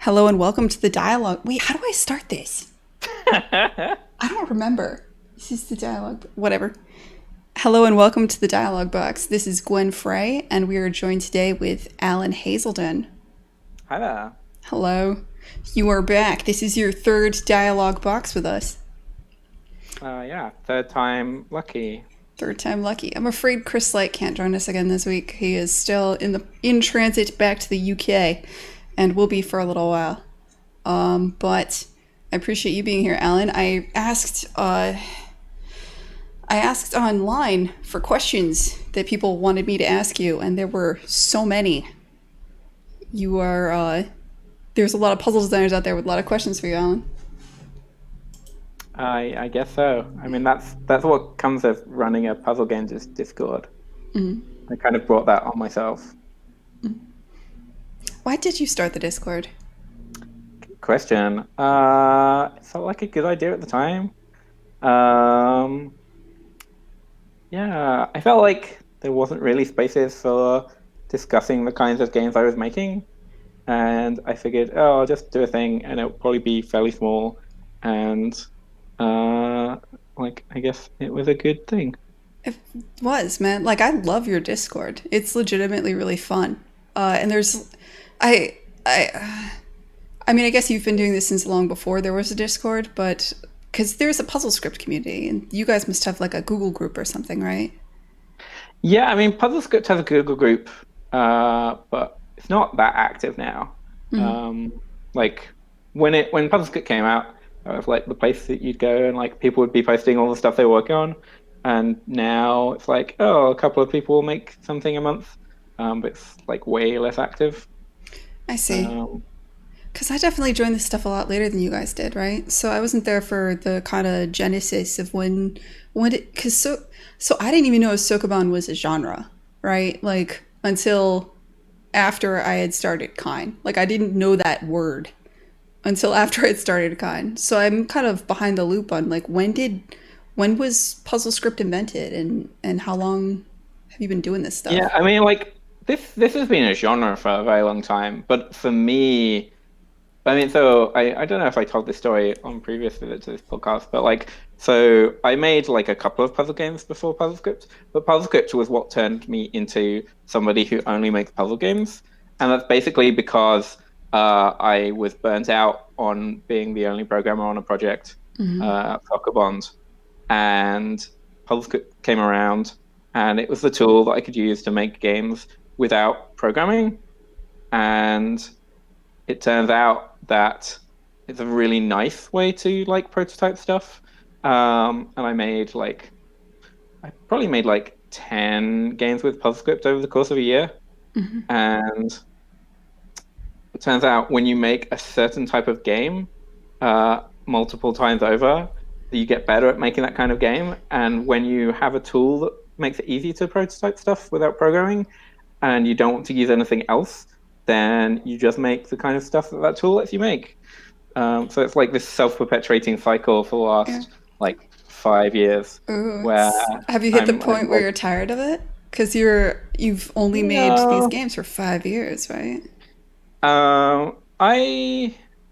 Hello and welcome to the dialogue. Wait, how do I start this? I don't remember. This is the dialogue. Whatever. Hello and welcome to the dialogue box. This is Gwen Frey, and we are joined today with Alan Hazelden. Hi there. Hello. You are back. This is your third dialogue box with us. Yeah, third time lucky. Third time lucky. I'm afraid Chris Light can't join us again this week. He is still in transit back to the UK, and will be for a little while. But I appreciate you being here, Alan. I asked online for questions that people wanted me to ask you, and there were so many. You are there's a lot of puzzle designers out there with a lot of questions for you, Alan. I guess so. I mean, that's what comes of running a puzzle games Discord. I kind of brought that on myself. Why did you start the Discord? Good question. It felt like a good idea at the time. Um, yeah, I felt like there wasn't really spaces for discussing the kinds of games I was making, and I figured, oh, I'll just do a thing, and it'll probably be fairly small, and I guess it was a good thing. It was, man. Like, I love your Discord. It's legitimately really fun. And there's, I, I, I mean, I guess you've been doing this since long before there was a Discord, but because there's a puzzle script community, and you guys must have like a Google group or something, right? Yeah, I mean, PuzzleScript has a Google group, but it's not that active now. Um, like when PuzzleScript came out, it was like the place that you'd go and like people would be posting all the stuff they were working on. And now it's like, oh, a couple of people will make something a month, but it's like way less active. I see. Um, Because I definitely joined this stuff a lot later than you guys did, right? So I wasn't there for the kind of genesis of when it, because so I didn't even know Sokoban was a genre, right? Like until after I had started Kine. Like I didn't know that word until after I'd started Kine. So I'm kind of behind the loop on like when was puzzle script invented and how long have you been doing this yeah, stuff? I mean, like this has been a genre for a very long time, but for me, I mean, so I don't know if I told this story on previous visits to this podcast, but like, so I made like a couple of puzzle games before PuzzleScript, but PuzzleScript was what turned me into somebody who only makes puzzle games, and that's basically because I was burnt out on being the only programmer on a project, Soccer Bond, and PuzzleScript came around, and it was the tool that I could use to make games without programming, and it turns out that it's a really nice way to like prototype stuff. And I probably made like 10 games with PuzzleScript over the course of a year. And it turns out when you make a certain type of game multiple times over, you get better at making that kind of game. And when you have a tool that makes it easy to prototype stuff without programming, and you don't want to use anything else, then you just make the kind of stuff that that tool lets you make. So it's like this self-perpetuating cycle for the Yeah. last like 5 years, Ooh, where have you hit the I'm point where like, you're tired of it? Because you've only made these no. games for 5 years, right? I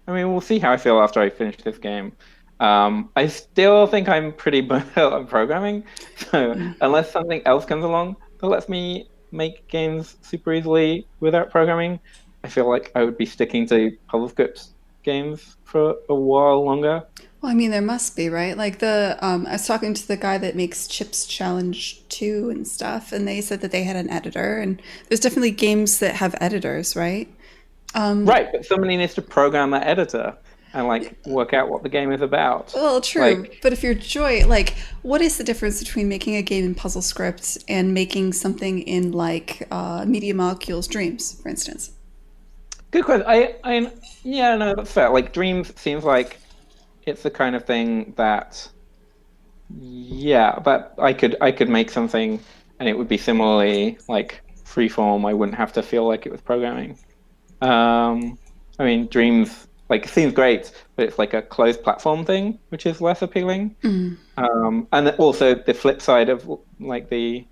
mean, we'll see how I feel after I finish this game. I still think I'm pretty burnt out on programming. So unless something else comes along that lets me make games super easily without programming, I feel like I would be sticking to PuzzleScript games for a while longer. Well, I mean, there must be, right? Like I was talking to the guy that makes Chips Challenge 2 and stuff, and they said that they had an editor, and there's definitely games that have editors, right? Right, but somebody needs to program that editor and like work out what the game is about. Well, true, Like, but if you're like, what is the difference between making a game in puzzle scripts and making something in like Media Molecules Dreams, for instance? good question. Yeah, no, that's fair. Like, Dreams seems like it's the kind of thing that, yeah, that I could make something and it would be similarly like freeform. I wouldn't have to feel like it was programming. Um, I mean, Dreams like seems great, but it's like a closed platform thing, which is less appealing. And also the flip side of like the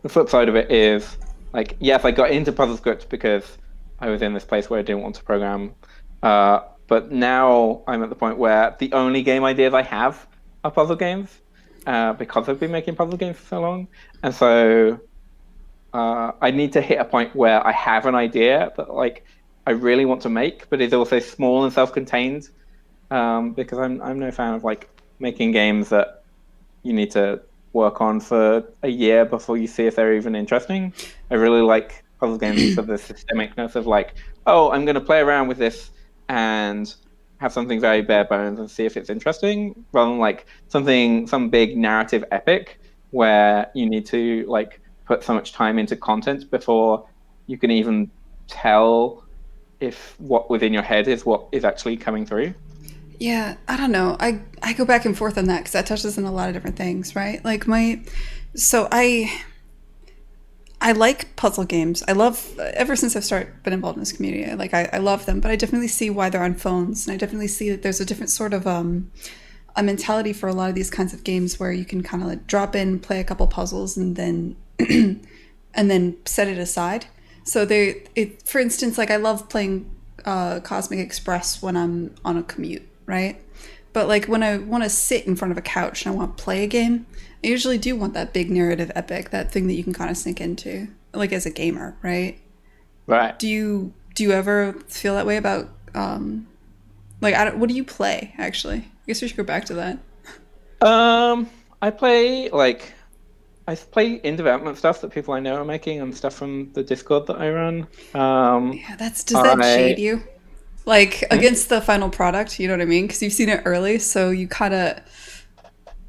flip side of it is like, yes, I got into PuzzleScript because I was in this place where I didn't want to program. But now I'm at the point where the only game ideas I have are puzzle games, because I've been making puzzle games for so long. And so I need to hit a point where I have an idea that like I really want to make, but is also small and self-contained. Because I'm no fan of like making games that you need to work on for a year before you see if they're even interesting. I really like puzzle games for the systemicness of like, oh, I'm going to play around with this and have something very bare bones and see if it's interesting, rather than like some big narrative epic where you need to like put so much time into content before you can even tell if what within your head is what is actually coming through. Yeah, I don't know. I go back and forth on that because that touches on a lot of different things, right? Like so I like puzzle games. I love ever since I've started been involved in this community. I love them, but I definitely see why they're on phones, and I definitely see that there's a different sort of a mentality for a lot of these kinds of games where you can kind of like drop in, play a couple puzzles, and then and then set it aside. So for instance, like I love playing Cosmic Express when I'm on a commute, right? But like when I want to sit in front of a couch and I want to play a game, I usually do want that big narrative epic, that thing that you can kind of sink into, like as a gamer, right? Right. Do you ever feel that way about like what do you play actually? I guess we should go back to that. I play like I play in development stuff that people I know are making and stuff from the Discord that I run. Yeah, does that I jade you? Like Hmm? against the final product, you know what I mean? Because you've seen it early, so you kind of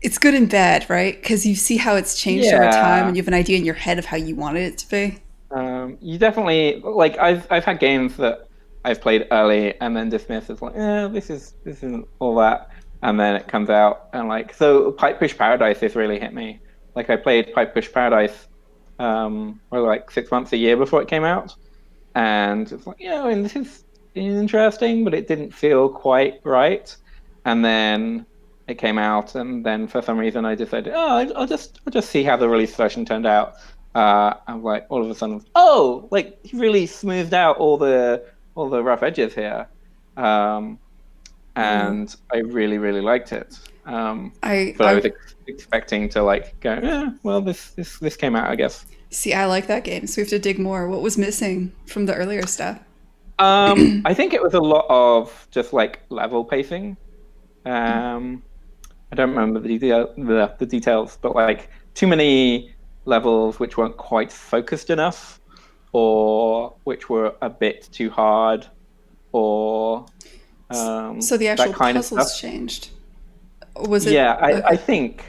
it's good and bad, right? Because you see how it's changed over time, Yeah. and you have an idea in your head of how you wanted it to be. You definitely like I've had games that I've played early and then dismissed as like, yeah, this isn't all that, and then it comes out and like so Pipe Push Paradise has really hit me. Like I played Pipe Push Paradise for like 6 months, a year before it came out, and it's like, yeah, I mean, this is interesting, but it didn't feel quite right. And then it came out, and then for some reason I decided, oh, I'll just see how the release version turned out. I'm like, all of a sudden, oh, like he really smoothed out all the rough edges here, um, Ooh, and I really really liked it. I But I was I expecting to like go, well, this came out, I guess. see. I like that game, so we have to dig more. What was missing from the earlier stuff? I think it was a lot of just like level pacing. Um, I don't remember the details, but like too many levels which weren't quite focused enough, or which were a bit too hard, or So the that actual kind of stuff. puzzles changed. Was Yeah, it I okay? think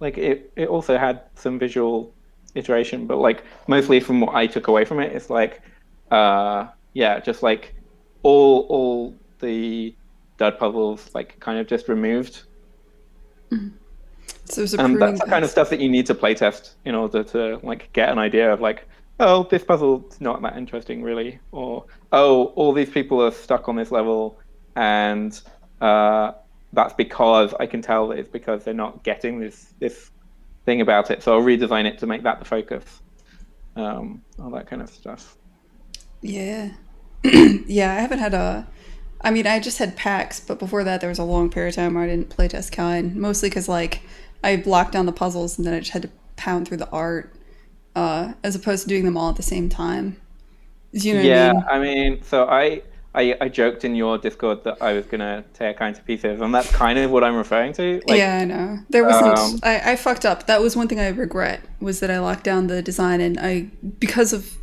like it also had some visual iteration, but like mostly from what I took away from it, it's like yeah, just like all the dud puzzles like kind of just removed. So it was a And pruning that's the kind of pass. stuff that you need to playtest in order to like get an idea of like, oh, this puzzle's not that interesting really, or oh, all these people are stuck on this level, and uh, that's because I can tell that it's because they're not getting this thing about it. So I'll redesign it to make that the focus. All that kind of stuff. Yeah, yeah. I haven't had a. I mean, I just had PAX, but before that, there was a long period of time where I didn't playtest Kine, mostly because like I blocked down the puzzles and then I just had to pound through the art, as opposed to doing them all at the same time. Do you know what I Yeah, mean? I mean, so I joked in your Discord that I was gonna tear kinds of pieces, and that's kind of what I'm referring to. Yeah, Like, I know. There wasn't. um, I fucked up. That was one thing I regret was that I locked down the design, and I because of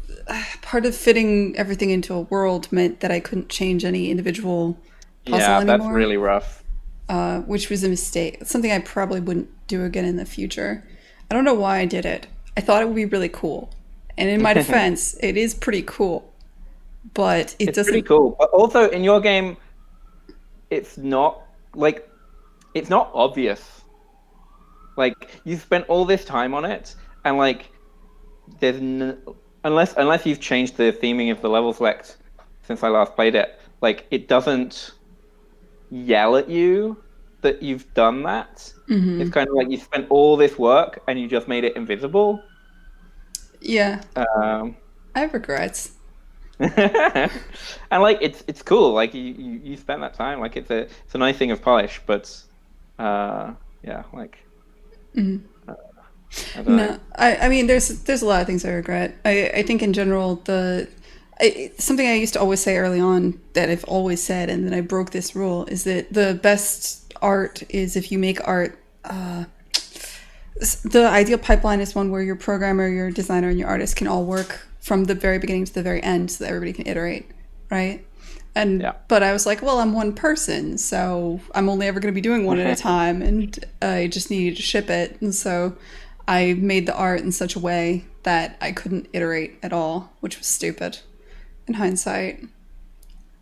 part of fitting everything into a world meant that I couldn't change any individual puzzle yeah, that's anymore, really rough. which was a mistake. It's something I probably wouldn't do again in the future. I don't know why I did it. I thought it would be really cool, and in my defense, it is pretty cool, but it It's pretty doesn't. cool. But also in your game, it's not like it's not obvious. Like you spent all this time on it, and like there's unless you've changed the theming of the level select since I last played it, like it doesn't yell at you that you've done that. It's kind of like you spent all this work and you just made it invisible. Yeah, Um, I have regrets. And like it's cool. Like you spent that time. Like it's a nice thing of polish, but yeah, like I don't know. No, I mean, there's a lot of things I regret. I think in general, something I used to always say early on that I've always said, and then I broke this rule, is that the best art is if you make art. The ideal pipeline is one where your programmer, your designer, and your artist can all work from the very beginning to the very end, so that everybody can iterate, right? And Yeah. but I was like, well, I'm one person, so I'm only ever going to be doing one at a time, and I just need to ship it. And so I made the art in such a way that I couldn't iterate at all, which was stupid. In hindsight,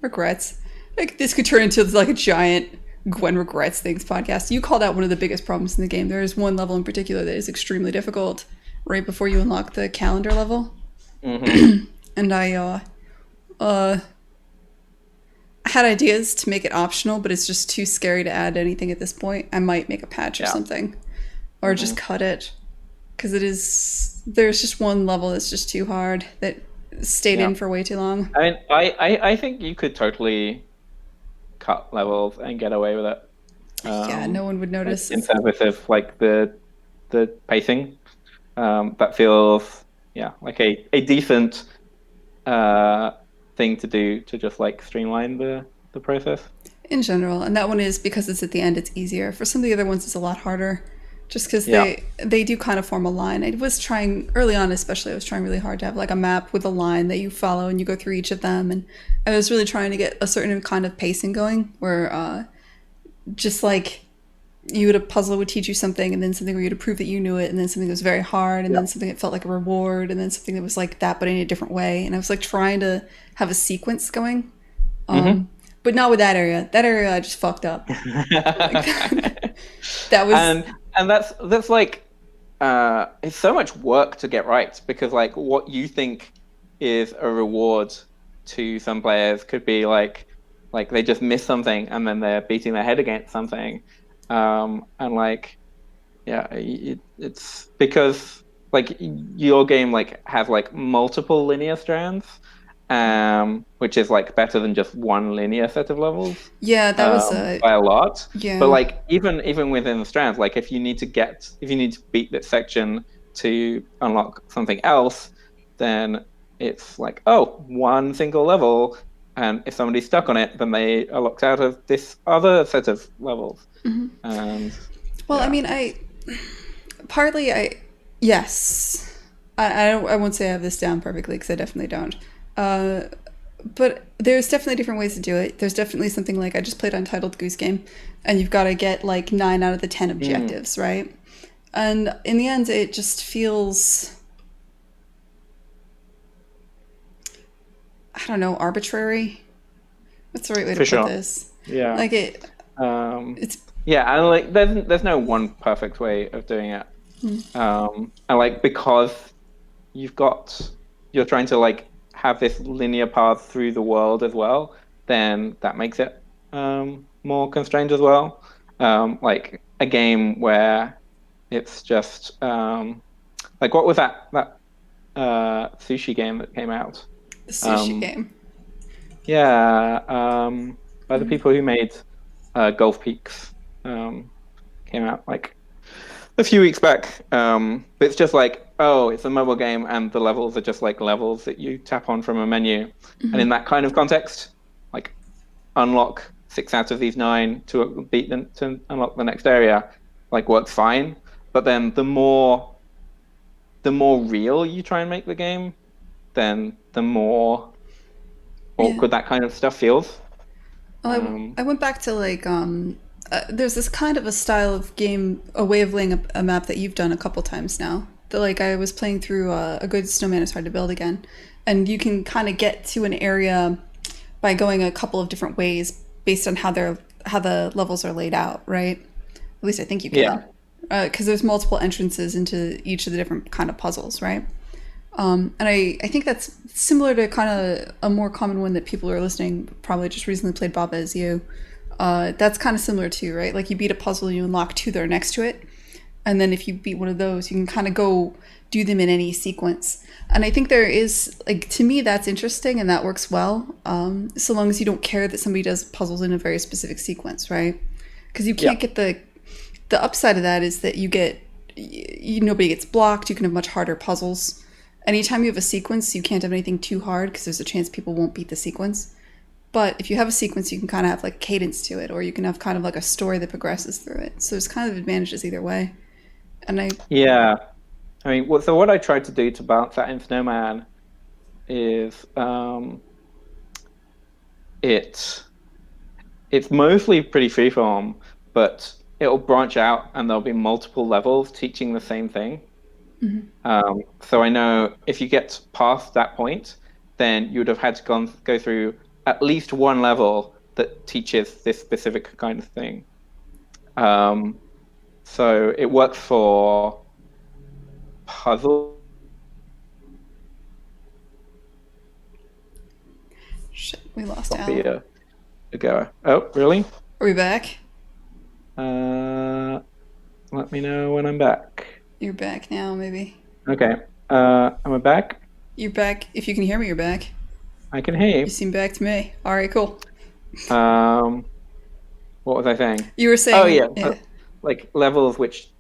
regrets. Like this could turn into like a giant Gwen regrets things podcast. You called out one of the biggest problems in the game. There is one level in particular that is extremely difficult right before you unlock the calendar level. Hmm. And uh had ideas to make it optional, but it's just too scary to add anything at this point. I might make a patch or Yeah. something, or just cut it, because there's just one level that's just too hard that stayed Yeah. in for way too long. I mean, I think you could totally cut levels and get away with it. Yeah, no one would Like notice. in service of like the pacing. That feels yeah like a decent uh thing to do to just like streamline the process. In general, and that one is because it's at the end, it's easier. For some of the other ones, it's a lot harder, just because Yeah. they do kind of form a line. I was trying early on, especially. I was trying really hard to have like a map with a line that you follow and you go through each of them, and I was really trying to get a certain kind of pacing going, where just like you would a puzzle would teach you something, and then something where you had to prove that you knew it, and then something that was very hard, and Yeah. then something that felt like a reward, and then something that was like that but in a different way. And I was like trying to have a sequence going, Hmm. but not with that area. That area I just fucked up. Like that was And that's like it's so much work to get right because like what you think is a reward to some players could be like they just miss something and then they're beating their head against something. And like yeah, it's because like your game like has like multiple linear strands, which is like better than just one linear set of levels, yeah, that was a by a lot. But yeah. like even within the strands, like if you need to beat this section to unlock something else, then it's like oh one single level, and if somebody's stuck on it, then they are locked out of this other set of levels. And Well, I yeah. mean, partly I yes, I won't say I have this down perfectly because I definitely don't. Uh, but there's definitely different ways to do it. There's definitely something like I just played Untitled Goose Game, and you've got to get like 9 out of the 10 Mm, objectives, right? And in the end, it just feels I don't know arbitrary. What's the right way to for put sure. this? Yeah. Like Um, it's yeah, and like there's no one perfect way of doing it. And like because you've got you're trying to like have this linear path through the world as well, then that makes it more constrained as well. Like a game where it's just like what was that sushi game that came out? the sushi Um, game. yeah, by the people who made Golf Peaks came out like a few weeks back. But it's just like, oh, it's a mobile game, and the levels are just like levels that you tap on from a menu. And in that kind of context, like unlock 6 out of these 9 to beat them to unlock the next area, like works fine. But then the more real you try and make the game, then the more Yeah. awkward that kind of stuff feels. Well, Um, I went back to like there's this kind of a style of game, a way of laying a map that you've done a couple times now. That like I was playing through a good snowman is hard to build again, and you can kind of get to an area by going a couple of different ways based on how the levels are laid out, right? At least I think you yeah. can, because there's multiple entrances into each of the different kind of puzzles, right? And I think that's similar to kind of a more common one that people who are listening probably just recently played Baba Is You. That's kind of similar too, right? Like you beat a puzzle, you unlock two that are next to it, And then if you beat one of those, you can kind of go do them in any sequence. And I think there is, like, to me, that's interesting and that works well, so long as you don't care that somebody does puzzles in a very specific sequence, right? Because you Yeah. can't get the upside of that is that nobody gets blocked. You can have much harder puzzles. Anytime you have a sequence, you can't have anything too hard because there's a chance people won't beat the sequence. But if you have a sequence, you can kind of have like a cadence to it, or you can have kind of like a story that progresses through it. So there's kind of advantages either way. And I, Yeah. I mean, so what I tried to do to balance that in Snowman is it it's mostly pretty freeform, but it'll branch out and there'll be multiple levels teaching the same thing. So I know if you get past that point, then you would have had to go through at least one level that teaches this specific kind of thing. Um, so it works for puzzle. shit, we lost Not be Alan. a goer. Oh, really? Are we back? Uh, Let me know when I'm back. You're back now, maybe. Okay. Am I back? You're back. If you can hear me, you're back. I can hear You seem back to me. All right, cool. you. What was I saying? You were Oh saying, yeah, yeah. like levels which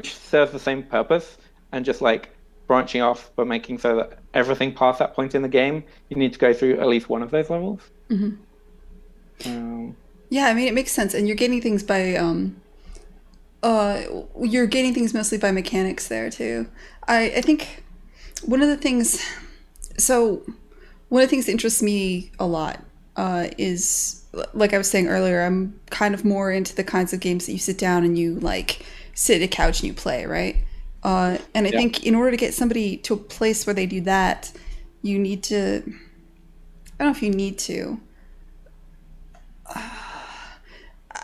serve the same purpose and just like branching off but making so that everything past that point in the game, you need to go through at least one of those levels. Um, Yeah, I mean, it makes sense. And uh, you're gaining things mostly by mechanics there, too. I think one of the things, so one of the things that interests me a lot is, like I was saying earlier, I'm kind of more into the kinds of games that you sit down and you like sit at a couch and you play, right? And I yeah. think in order to get somebody to a place where they do that, you need to, I don't know if you need to.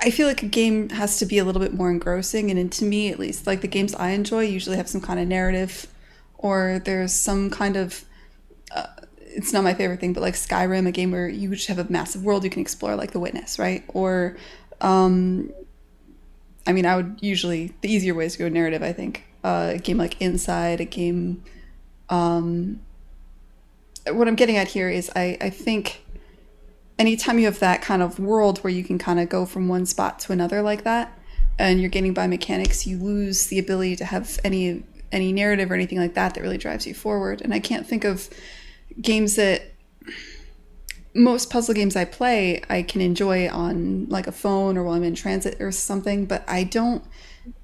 I feel like a game has to be a little bit more engrossing, and to me at least, like the games I enjoy usually have some kind of narrative, or there's some kind of. It's not my favorite thing, but like Skyrim, a game where you just have a massive world you can explore, like The Witness, right? Or, I mean, I would usually the easier way is to go narrative. I think a game like Inside, a game. What I'm getting at here is I think anytime you have that kind of world where you can kind of go from one spot to another like that, and you're gaining by mechanics, you lose the ability to have any narrative or anything like that that really drives you forward. And I can't think of games that most puzzle games I play I can enjoy on like a phone or while I'm in transit or something, but I don't.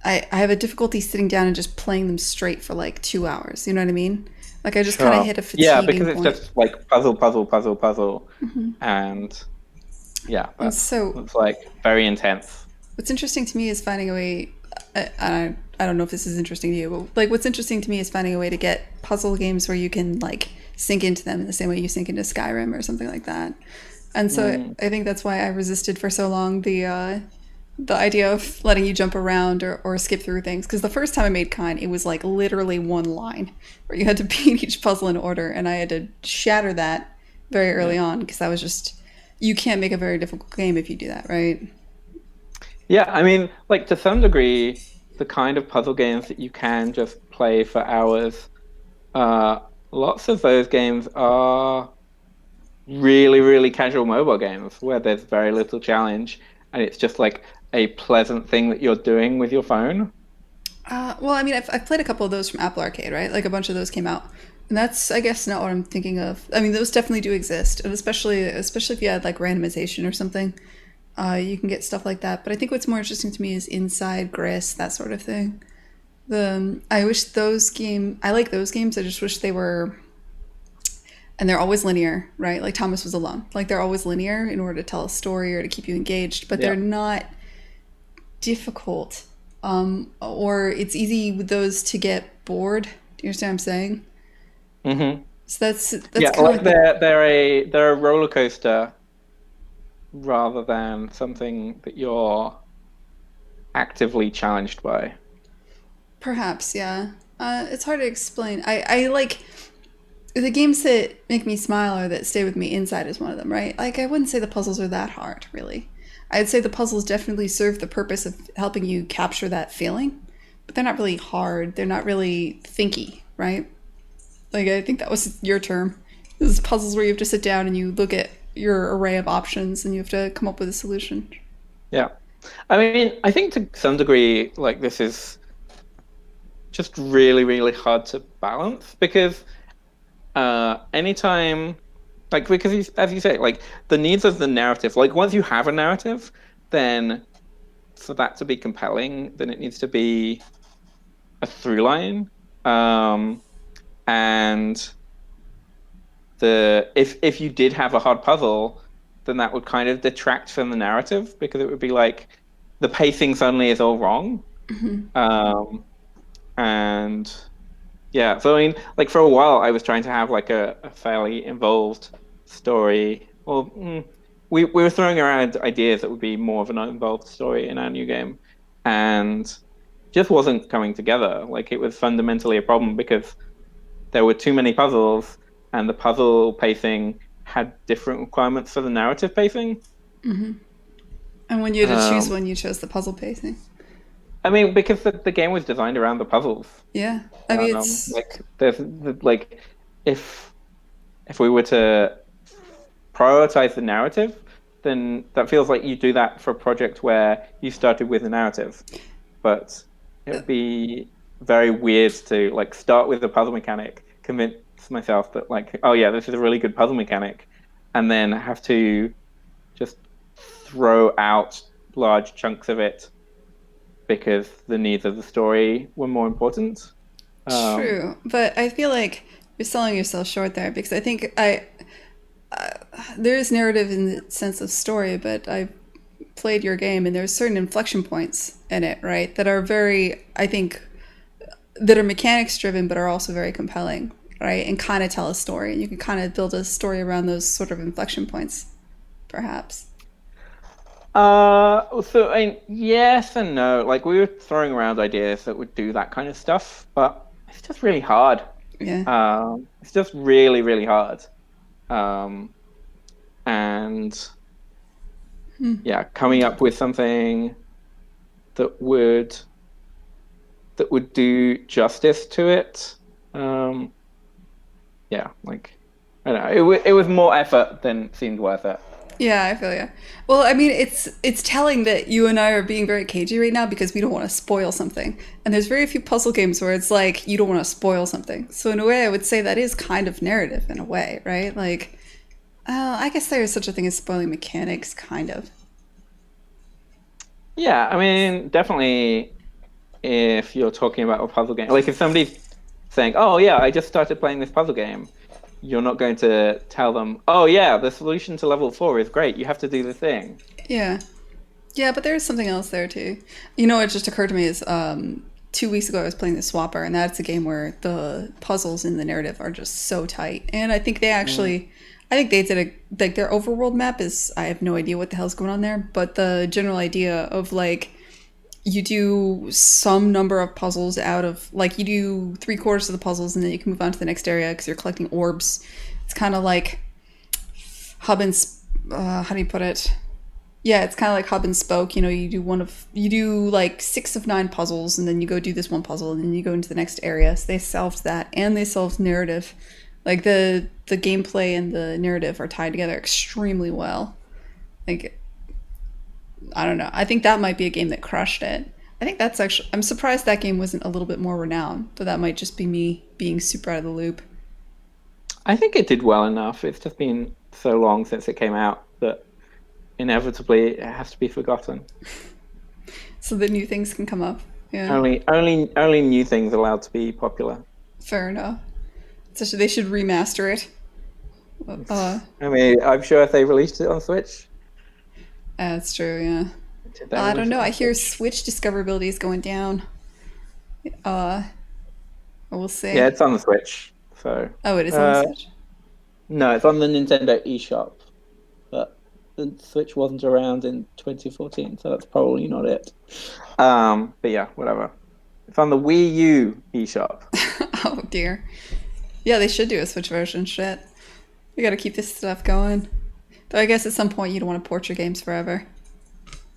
I have a difficulty sitting down and just playing them straight for like 2 hours. You know what I mean? Like I just kind of Sure. hit a Yeah, fatiguing because it's point. just like puzzle, puzzle, puzzle, puzzle, and yeah, And that's so that's like very intense. what's interesting to me is finding a way. I don't know if this is interesting to you, but like what's interesting to me is finding a way to get puzzle games where you can like sink into them in the same way you sink into Skyrim or something like that. And so Mm, I think that's why I resisted for so long the idea of letting you jump around or skip through things. Because the first time I made Kine, it was like literally one line where you had to beat each puzzle in order, and I had to shatter that very yeah. early on because I was just you can't make a very difficult game if you do that, right? Yeah, I mean, like to some degree, the kind of puzzle games that you can just play for hours, uh, lots of those games are really, really casual mobile games where there's very little challenge and it's just like a pleasant thing that you're doing with your phone. Well, I mean, I've played a couple of those from Apple Arcade, right? Like a bunch of those came out, and that's I guess not what I'm thinking of. I mean, those definitely do exist, and especially if you had like randomization or something, you can get stuff like that. But I think what's more interesting to me is Inside, Gris, that sort of thing. I wish I like those games. I just wish they were, and they're always linear, right? Like Thomas Was Alone. Like they're always linear in order to tell a story or to keep you engaged, but Yeah. they're not difficult. Or it's easy with those to get bored. Do you understand what I'm saying? hmm So that's Yeah, kind of like like the they're a roller coaster rather than something that you're actively challenged by. perhaps, yeah. It's hard to explain. I like the games that make me smile or that stay with me. Inside is one of them, right? Like I wouldn't say the puzzles are that hard, really. I'd say the puzzles definitely serve the purpose of helping you capture that feeling. they're not really hard. They're not really thinky, right? Like I think that was your term. This is puzzles where you have to sit down and you look at your array of options and you have to come up with a solution. Yeah. I mean, I think to some degree, like this is just really, really hard to balance because anytime, like, because as you say, like the needs of the narrative, like once you have a narrative, then for that to be compelling, then it needs to be a through line. And if you did have a hard puzzle, then that would kind of detract from the narrative because it would be like the pacing suddenly is all wrong. And yeah, so I mean, like for a while, I was trying to have like a fairly involved story. Well, we were throwing around ideas that would be more of an involved story in our new game, and just wasn't coming together. Like it was fundamentally a problem because there were too many puzzles, and the puzzle pacing had different requirements for the narrative pacing. And when you had to choose one, you chose the puzzle pacing. I mean, because the game was designed around the puzzles. Yeah, I mean it's like there's like if we were to prioritize the narrative, then that feels like you do that for a project where you started with a narrative. But it would be very weird to like start with a puzzle mechanic, convince myself that like, oh yeah, this is a really good puzzle mechanic, and then have to just throw out large chunks of it because the needs of the story were more important. true, but I feel like you're selling yourself short there because I think there is narrative in the sense of story, but I played your game and there's certain inflection points in it, right? That are very, I think, that are mechanics driven, but are also very compelling, right? And kind of tell a story. And you can kind of build a story around those sort of inflection points, perhaps. So I mean, yes and no. Like we were throwing around ideas that would do that kind of stuff, but it's just really hard. Yeah. It's just really, really hard. And yeah, coming up with something that would do justice to it. Yeah, like I don't know, it was more effort than seemed worth it. Yeah, I feel you. Well, I mean, it's telling that you and I are being very cagey right now because we don't want to spoil something. And there's very few puzzle games where it's like you don't want to spoil something. So in a way, I would say that is kind of narrative in a way, right? Like, I guess there is such a thing as spoiling mechanics, kind of. Yeah, I mean, definitely if you're talking about a puzzle game, like if somebody's saying, "Oh yeah, I just started playing this puzzle game," you're not going to tell them, "Oh yeah, the solution to level 4 is great. You have to do the thing." Yeah. Yeah, but there's something else there too. You know, what just occurred to me is 2 weeks ago I was playing the Swapper, and that's a game where the puzzles in the narrative are just so tight. And I think they actually, I think they did like their overworld map is, I have no idea what the hell's going on there, but the general idea of like, you do some number of puzzles out of, like, you do 3/4 of the puzzles and then you can move on to the next area because you're collecting orbs. It's kind of like hub and, how do you put it? Yeah, it's kind of like hub and spoke. You know, you do like 6 of 9 puzzles, and then you go do this one puzzle, and then you go into the next area. So they solved that, and they solved narrative. Like the gameplay and the narrative are tied together extremely well. Like, I don't know. I think that might be a game that crushed it. I think that's actually. I'm surprised that game wasn't a little bit more renowned. Though that might just be me being super out of the loop. I think it did well enough. It's just been so long since it came out that inevitably it has to be forgotten. So that new things can come up. Yeah. Only new things allowed to be popular. Fair enough. So they should remaster it. I mean, I'm sure if they released it on Switch. That's true, yeah. I don't know. I hear Switch? Switch discoverability is going down. We'll see. Yeah, it's on the Switch. So. Oh, it is on the Switch? No, it's on the Nintendo eShop. But the Switch wasn't around in 2014, so that's probably not it. But yeah, whatever. It's on the Wii U eShop. Oh dear. Yeah, they should do a Switch version. Shit. We gotta keep this stuff going. Though I guess at some point you don't want to port your games forever.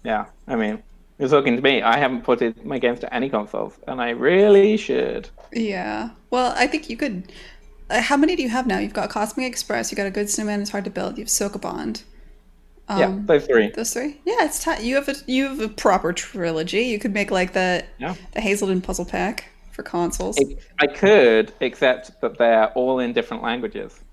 Yeah, I mean, You're talking to me. I haven't ported my games to any consoles, and I really should. Yeah. Well, I think you could. How many do you have now? You've got Cosmic Express. You got a good snowman. It's hard to build. You have Sokobond. Yeah, Um, those three. those three. Yeah, it's you have a proper trilogy. You could make like Yeah. the Hazelden puzzle pack for consoles. I could, except that they're all in different languages.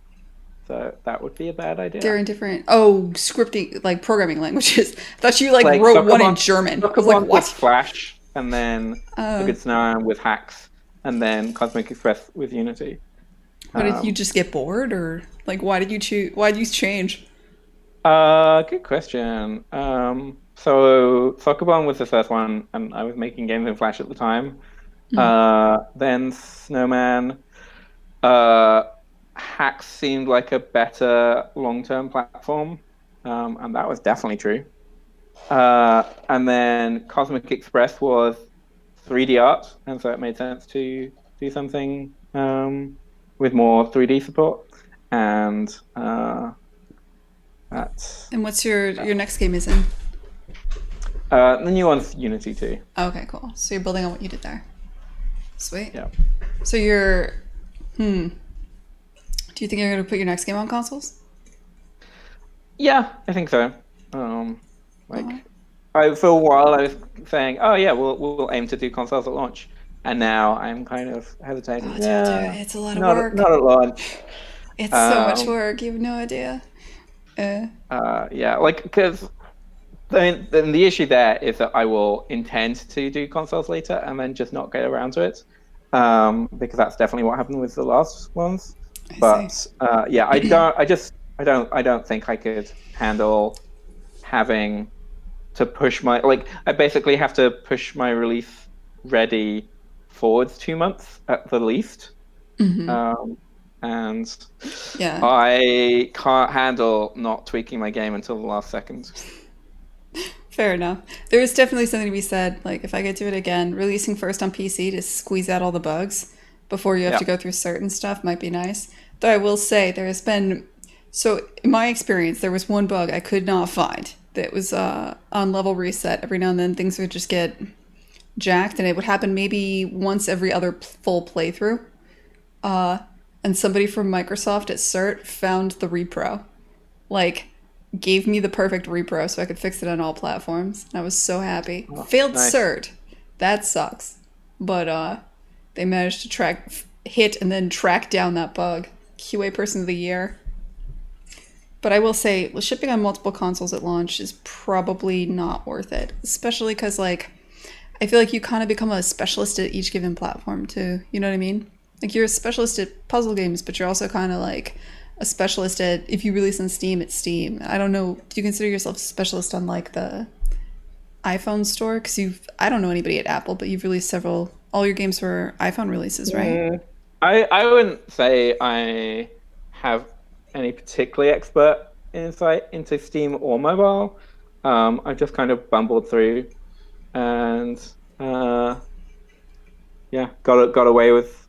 So that would be a bad They're idea. in different scripting like programming languages. I thought you like Like wrote one in German. I was like, Soccer with what? Flash, and then A Oh, Good Scenario with Hacks, and then Cosmic Express with Unity. what did you Um, just get bored or like why did you choose? Why did you change? Good question. So Soccerbomb was the first one, and I was making games in Flash at the time. Mm. Then Snowman. Uh, Hacks seemed like a better long-term platform, and that was definitely true. And then Cosmic Express was 3D art, and so it made sense to do something with more 3D support. And that's And what's your next game is in? the new one's Unity 2. Okay, cool. So you're building on what you did there. Sweet. Yeah. So you're hmm. Do you think you're gonna put your next game on consoles? Yeah, I think so. Oh, Like, I for a while I was saying, oh yeah, we'll aim to do consoles at launch, and now I'm kind of oh, hesitating. dude, Yeah, it's a lot of work. not at launch. It's so much Um, work. You have no idea. Uh, yeah, like because then the issue there is that I will intend to do consoles later and then just not get around to it, because that's definitely what happened with the last ones. I see. But yeah, I don't think I could handle having to push my like I basically have to push my release ready forwards 2 months at the least. Um, and Yeah. I can't handle not tweaking my game until the last second. Fair enough. There is definitely something to be said. Like if I could do it again, releasing first on PC to squeeze out all the bugs before you have Yeah. to go through certain stuff might be nice. Though I will say there has been so in my experience there was one bug I could not find that was on level reset. Every now and then things would just get jacked, and it would happen maybe once every other full playthrough. And somebody from Microsoft at CERT found the repro, like gave me the perfect repro so I could fix it on all platforms. And I was so happy. Oh, Failed nice. cert. That sucks. But they managed to hit and then track down that bug. QA person of the year. But I will say shipping on multiple consoles at launch is probably not worth it, especially cuz like I feel like you kind of become a specialist at each given platform too. You know what I mean? Like you're a specialist at puzzle games, but you're also kind of like a specialist at if you release on Steam, it's Steam. I don't know. Do you consider yourself a specialist on like the iPhone store? Because I don't know anybody at Apple, but you've released all your games for iPhone releases, right? Mm, I wouldn't say I have any particularly expert insight into Steam or mobile. I've just kind of bumbled through and uh, yeah, got away with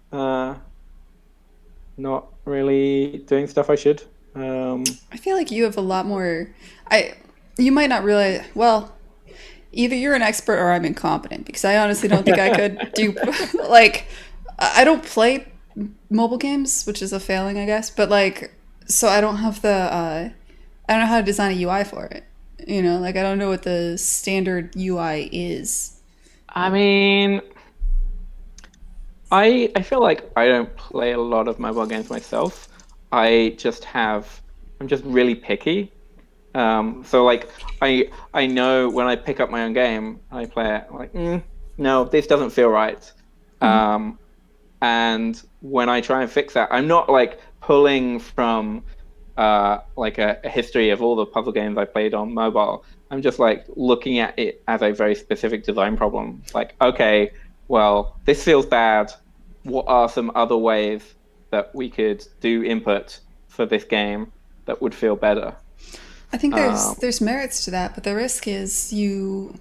not really doing stuff I should. I feel like you have a lot more. I You might not realize. Well, either you're an expert or I'm incompetent because I honestly don't think I could do like I don't play mobile games, which is a failing, I guess. But like, so I don't have I don't know how to design a UI for it. You know, like I don't know what the standard UI is. I mean, I feel like I don't play a lot of mobile games myself. I'm just really picky. So like I know when I pick up my own game, I play it, I'm like, no, this doesn't feel right. Mhm. Um, and when I try and fix that, I'm not like pulling from like a history of all the puzzle games I played on mobile. I'm just like looking at it as a very specific design problem. Like, okay, well, this feels bad. What are some other ways that we could do input for this game that would feel better? I think Um, there's merits to that, but the risk is you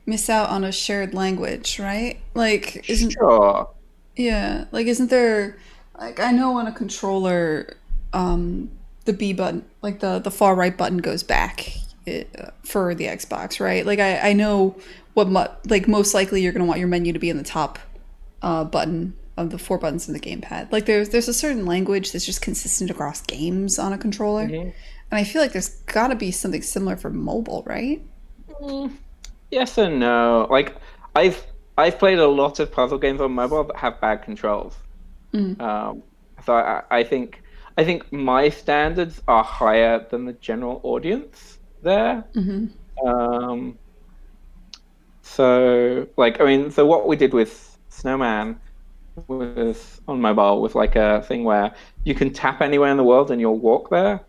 miss out on a shared language, right? Like, isn't sure. yeah, like isn't there like I know on a controller the B button, like the far right button goes back for the Xbox, right? Like I know like most likely you're going to want your menu to be in the top button of the four buttons in the gamepad. Like there's a certain language that's just consistent across games on a controller, Hmm. and I feel like there's got to be something similar for mobile, right? Mm, yes and no. Like I've I've played a lot of puzzle games on mobile that have bad controls. Mm. Um, so I think my standards are higher than the general audience there. Mm-hmm. Um, so like I mean, so what we did with Snowman was on mobile with like a thing where you can tap anywhere in the world and you'll walk there.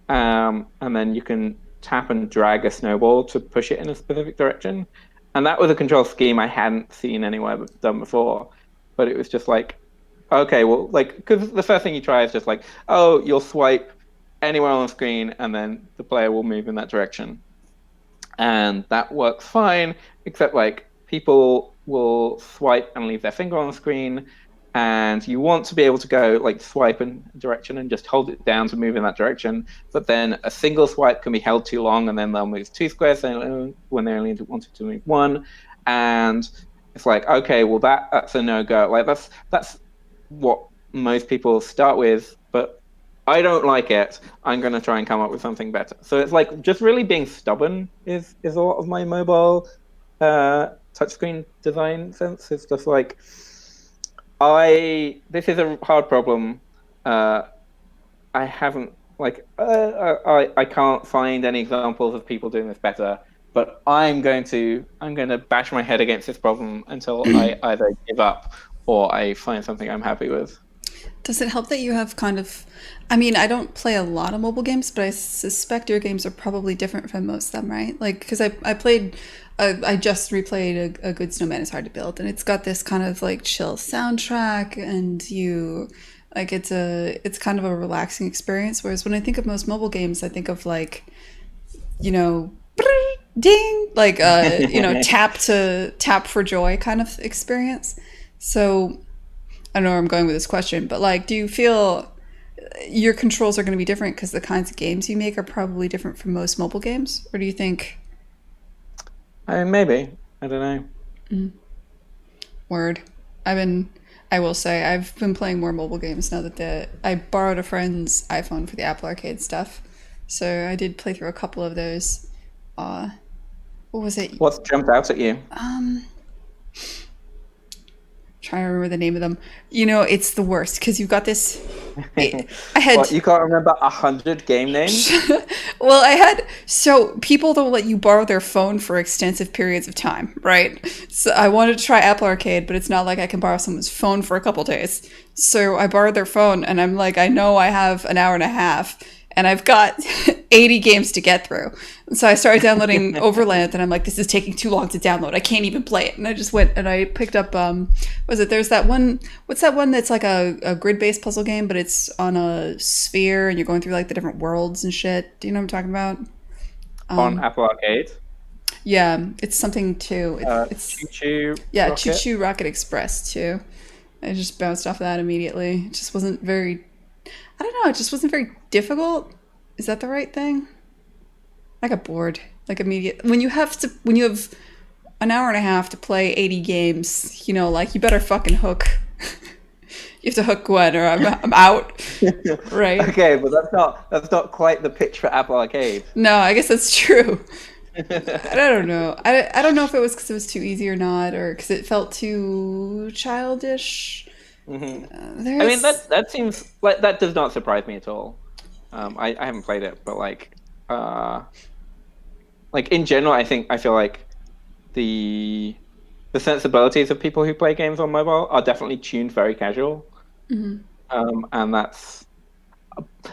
And then you can tap and drag a snowball to push it in a specific direction. And that was a control scheme I hadn't seen anywhere done before. But it was just like, okay, well, like, because the first thing you try is just like, oh, you'll swipe anywhere on the screen and then the player will move in that direction. And that works fine, except like people will swipe and leave their finger on the screen, and you want to be able to go like swipe in a direction and just hold it down to move in that direction. But then a single swipe can be held too long, and then they'll move two squares when they only wanted to move one. And it's like, okay, well that's a no go. Like that's what most people start with, but I don't like it. I'm going to try and come up with something better. So it's like just really being stubborn is a lot of my mobile touchscreen design sense. It's just like I this is a hard problem. Uh, I haven't like I can't find any examples of people doing this better. But I'm going to bash my head against this problem until I either give up or I find something I'm happy with. Does it help that you have kind of, I mean, I don't play a lot of mobile games, but I suspect your games are probably different from most of them, right? Like, because I just replayed a Good Snowman is Hard to Build, and it's got this kind of like chill soundtrack, and like, it's kind of a relaxing experience. Whereas when I think of most mobile games, I think of like, you know, ding, like, tap for joy kind of experience. So I don't know where I'm going with this question, but like, do you feel your controls are going to be different because the kinds of games you make are probably different from most mobile games? Or do you think, I mean, maybe. I don't know. word, I will say, I've been playing more mobile games now that I borrowed a friend's iPhone for the Apple Arcade stuff. So I did play through a couple of those. Uh, what was it? What's jumped out at you? Trying to remember the name of them. It's the worst because you've got this. I had What, you can't remember 100 game names? well, I had so people that will let you borrow their phone for extensive periods of time, right? So I wanted to try Apple Arcade, but it's not like I can borrow someone's phone for a couple days. So I borrowed their phone, and I'm like, I know I have an hour and a half, and I've got 80 games to get through. And so I started downloading Overland, and I'm like, this is taking too long to download. I can't even play it. And I just went and I picked up, was it, there's that one, what's that one that's like a grid-based puzzle game, but it's on a sphere, and you're going through like the different worlds and shit. Do you know what I'm talking about? On Apple Arcade? Yeah, it's something too. Choo Choo Yeah, Choo Rocket? Choo Rocket Express too. I just bounced off of that immediately. It just wasn't very, I don't know, it just wasn't very difficult. Is that the right thing? I got bored like immediate when you have an hour and a half to play 80 games, like you better fucking hook. You have to hook Gwen or I'm out, right? Okay, but that's not quite the pitch for Apple Arcade. No, I guess that's true. I don't know. I don't know if it was because it was too easy or not, or because it felt too childish. Hmm. I mean, There's that seems like that does not surprise me at all. I haven't played it, but uh, like in general, I feel like the the sensibilities of people who play games on mobile are definitely tuned very casual. And that's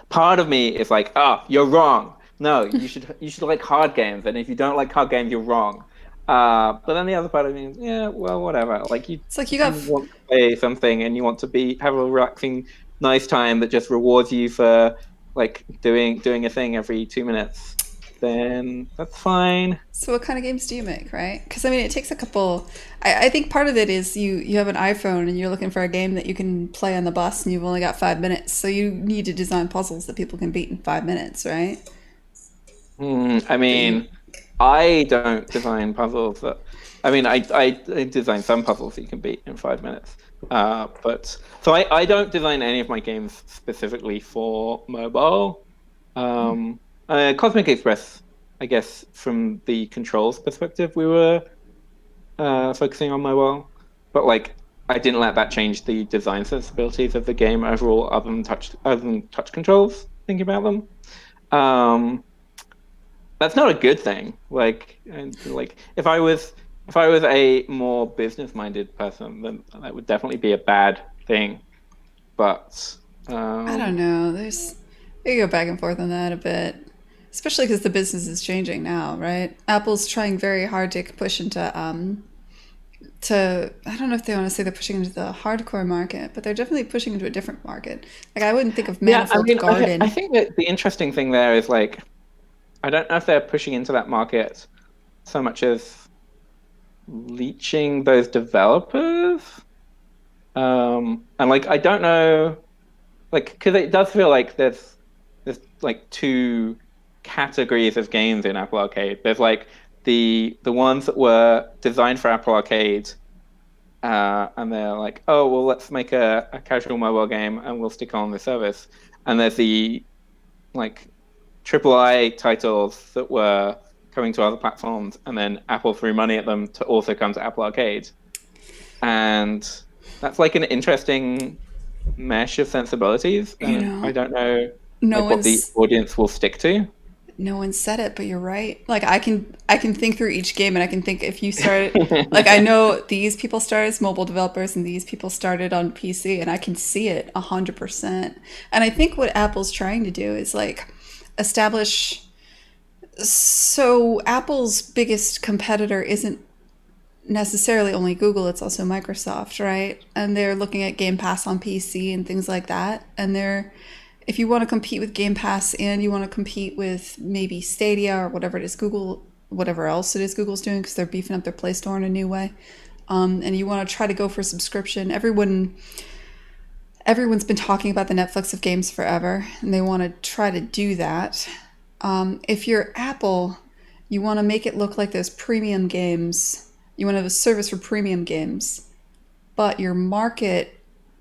part of me is like, oh, you're wrong. No, you should like hard games, and if you don't like hard games, you're wrong. But then the other part of me is, yeah, well, whatever. Like it's like you got you want to play something, and you want to have a relaxing, nice time that just rewards you for like doing a thing every 2 minutes. Then that's fine. So what kind of games do you make, right? Because I mean, it takes a couple. I think part of it is you have an iPhone and you're looking for a game that you can play on the bus, and you've only got 5 minutes, so you need to design puzzles that people can beat in 5 minutes, right? I that you mean, I don't design puzzles that. I mean, I design some puzzles that you can beat in 5 minutes. But so I don't design any of my games specifically for mobile. Um, Cosmic Express, I guess, from the controls perspective, we were focusing on mobile, but like I didn't let that change the design sensibilities of the game overall, other than touch controls. Thinking about them. Um, that's not a good thing. Like if I was a more business-minded person, then that would definitely be a bad thing. But I don't um, know. There's we go back and forth on that a bit, especially because the business is changing now, right? Apple's trying very hard to push into to I don't know if they want to say they're pushing into the hardcore market, but they're definitely pushing into a different market. Like I wouldn't think of yeah, I Manifold mean, I Garden. think that the interesting thing there is like I don't know if they're pushing into that market so much as reaching those developers. And like I don't know, like because it does feel like there's like two categories of games in Apple Arcade. There's like the ones that were designed for Apple Arcade, and they're like, oh well, let's make a casual mobile game and we'll stick on the service. And there's the like AAA titles that were coming to other platforms, and then Apple threw money at them to also come to Apple Arcade. And that's like an interesting mesh of sensibilities, You and I know, don't know no like what the one's audience will stick to. no one said it, but you're right. Like I can think through each game and I can think if you started like I know these people started as mobile developers and these people started on PC and I can see it 100%. And I think what Apple's trying to do is like establish so Apple's biggest competitor isn't necessarily only Google, it's also Microsoft, right? And they're looking at Game Pass on PC and things like that. And they're if you want to compete with Game Pass and you want to compete with maybe Stadia or whatever it is Google, whatever else it is Google's doing because they're beefing up their Play Store in a new way, and you want to try to go for subscription, everyone's been talking about the Netflix of games forever, and they want to try to do that. If you're Apple, you want to make it look like those premium games. You want to have a service for premium games, but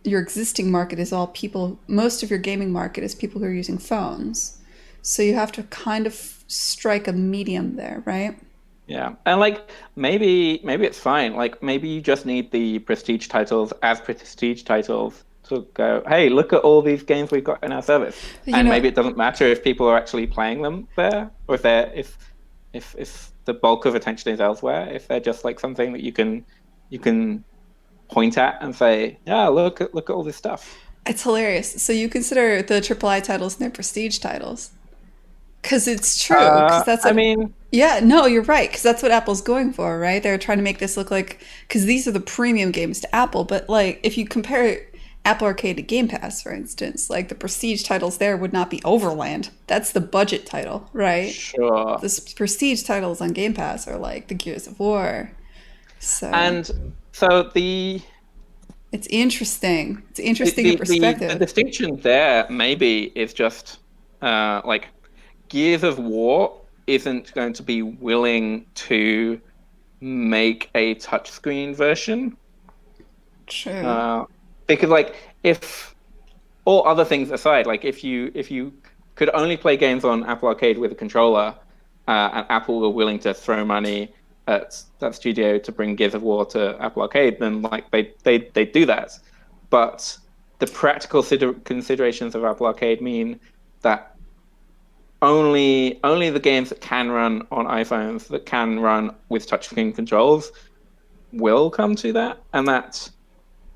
your existing market is all people, most of your gaming market is people who are using phones. So you have to kind of strike a medium there, right? Yeah, and like maybe it's fine. Like maybe you just need the prestige titles as prestige titles to go, hey, look at all these games we've got in our service. But And maybe it doesn't matter if people are actually playing them there, or if the bulk of attention is elsewhere, if they're just like something that you can point at and say, yeah, look at all this stuff. it's hilarious. So you consider the AAA titles and their prestige titles. Because it's true. Because that's I what. mean, Yeah, no, you're right. Because that's what Apple's going for, right? They're trying to make this look like. Because these are the premium games to Apple. But, like, if you compare Apple Arcade to Game Pass, for instance, like the prestige titles there would not be Overland. That's the budget title, right? sure. The prestige titles on Game Pass are like the Gears of War. So And so it's interesting. It's interesting in the perspective. distinction there maybe is just like Gears of War isn't going to be willing to make a touchscreen version. True. Uh, because like if all other things aside, like if you could only play games on Apple Arcade with a controller, and Apple were willing to throw money at that studio to bring Gears of War to Apple Arcade, then like they do that. But the practical considerations of Apple Arcade mean that only the games that can run on iPhones that can run with touchscreen controls will come to that, and that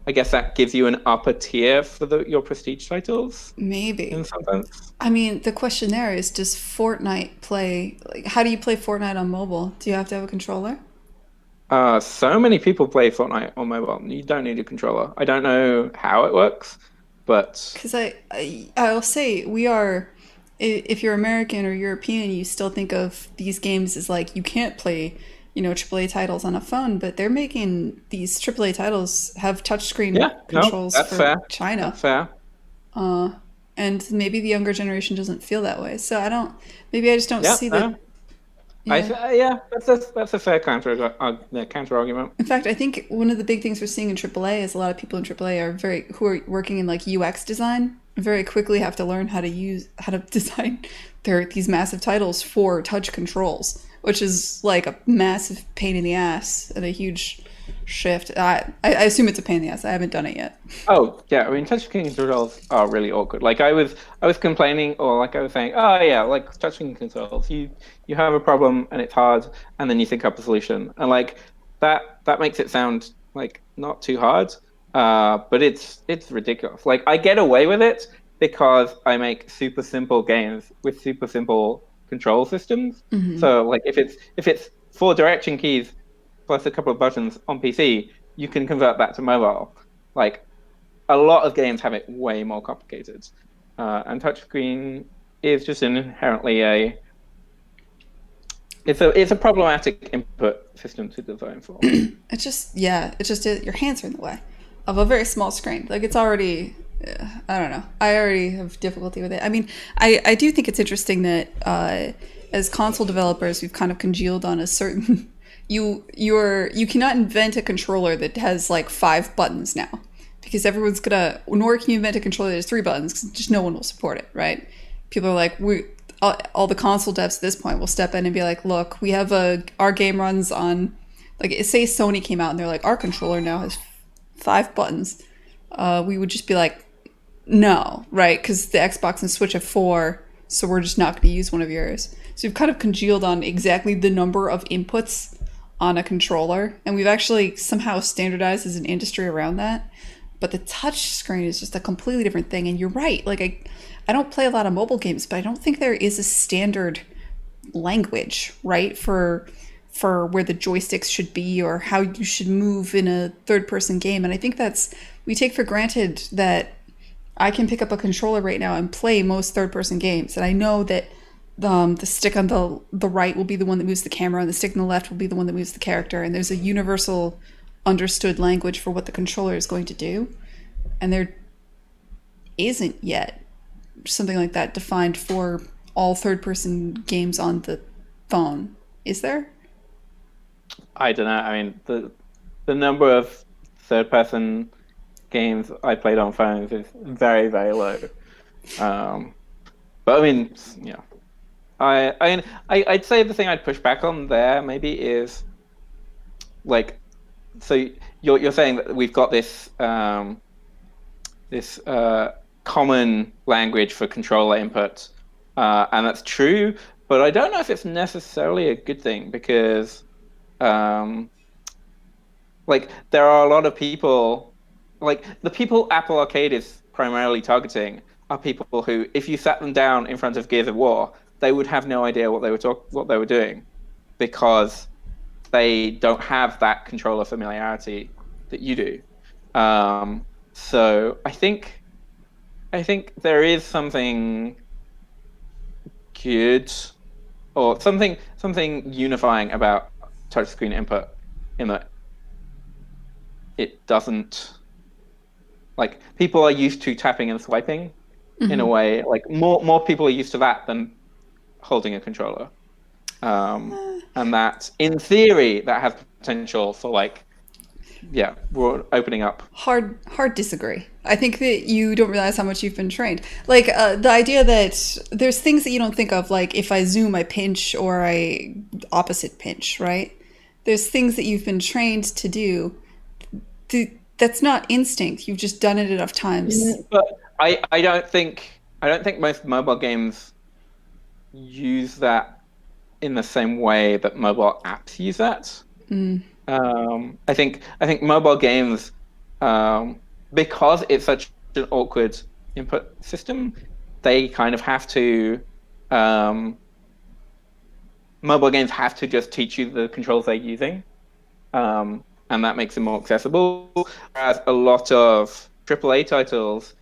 I guess that gives you an upper tier for your prestige titles in Maybe. some sense. I mean, the question there is does Fortnite play, like, how do you play Fortnite on mobile? Do you have to have a controller? So many people play Fortnite on mobile. You don't need a controller. I don't know how it works, but Because I'll say we are, if you're American or European, you still think of these games as like you can't play, AAA titles on a phone, but they're making these AAA titles have touchscreen yeah, no, controls that's for fair. China. That's fair. and maybe the younger generation doesn't feel that way. So I don't. Maybe I just don't Yeah, see that. no, Yeah. yeah, that's a fair counter argument. In fact, I think one of the big things we're seeing in AAA is a lot of people in AAA are very who are working in like UX design very quickly have to learn how to design these massive titles for touch controls, which is like a massive pain in the ass and a huge shift. I assume it's a pain in the ass. I haven't done it yet. Oh yeah, I mean touchscreen controls are really awkward. Like I was complaining, or like I was saying, oh yeah, like touchscreen controls, you have a problem and it's hard, and then you think up a solution, and like that makes it sound like not too hard, but it's ridiculous. Like I get away with it because I make super simple games with super simple control systems. So like if it's four direction keys plus a couple of buttons on PC, you can convert that to mobile. Like a lot of games have it way more complicated, and touchscreen is just inherently it's a problematic input system to design for. It's just yeah, it's just your hands are in the way of a very small screen. Like it's already, I don't know. I already have difficulty with it. I mean, I do think it's interesting that as console developers, we've kind of congealed on a certain. You cannot invent a controller that has like 5 buttons now, because everyone's gonna. Nor can you invent a controller that has 3 buttons, because just no one will support it, right? People are like we. All the console devs at this point will step in and be like, look, we have our game runs on, like, say Sony came out and they're like, our controller now has 5 buttons. We would just be like, no, right? Because the Xbox and Switch have 4, so we're just not going to use one of yours. So we've kind of congealed on exactly the number of inputs on a controller, and we've actually somehow standardized as an industry around that. But the touch screen is just a completely different thing. And you're right. Like I don't play a lot of mobile games, but I don't think there is a standard language, right, for where the joysticks should be or how you should move in a third person game. And I think that's we take for granted that I can pick up a controller right now and play most third person games. And I know that the stick on the right will be the one that moves the camera, and the stick on the left will be the one that moves the character. And there's a universal understood language for what the controller is going to do. And there isn't yet something like that defined for all third person games on the phone. Is there? I don't know. I mean, the number of third person games I played on phones is very, very low. But I mean, yeah. I'd say the thing I'd push back on there maybe is like, so you're saying that we've got this this common language for controller input, and that's true. But I don't know if it's necessarily a good thing because, like, there are a lot of people, like the people Apple Arcade is primarily targeting are people who, if you sat them down in front of Gears of War, they would have no idea what they were doing because they don't have that controller familiarity that you do. So I think there is something good or something unifying about touchscreen input in that it doesn't, like, people are used to tapping and swiping in a way, like more people are used to that than holding a controller. And that, in theory, that has potential for, like, yeah, we're opening up. Hard disagree. I think that you don't realize how much you've been trained. Like the idea that there's things that you don't think of, like if I zoom, I pinch, or I opposite pinch, right? There's things that you've been trained to do. That's not instinct. You've just done it enough times. But I don't think most mobile games use that in the same way that mobile apps use that. I think mobile games, because it's such an awkward input system, they kind of have to. Mobile games have to just teach you the controls they're using, and that makes them more accessible. Whereas a lot of AAA titles,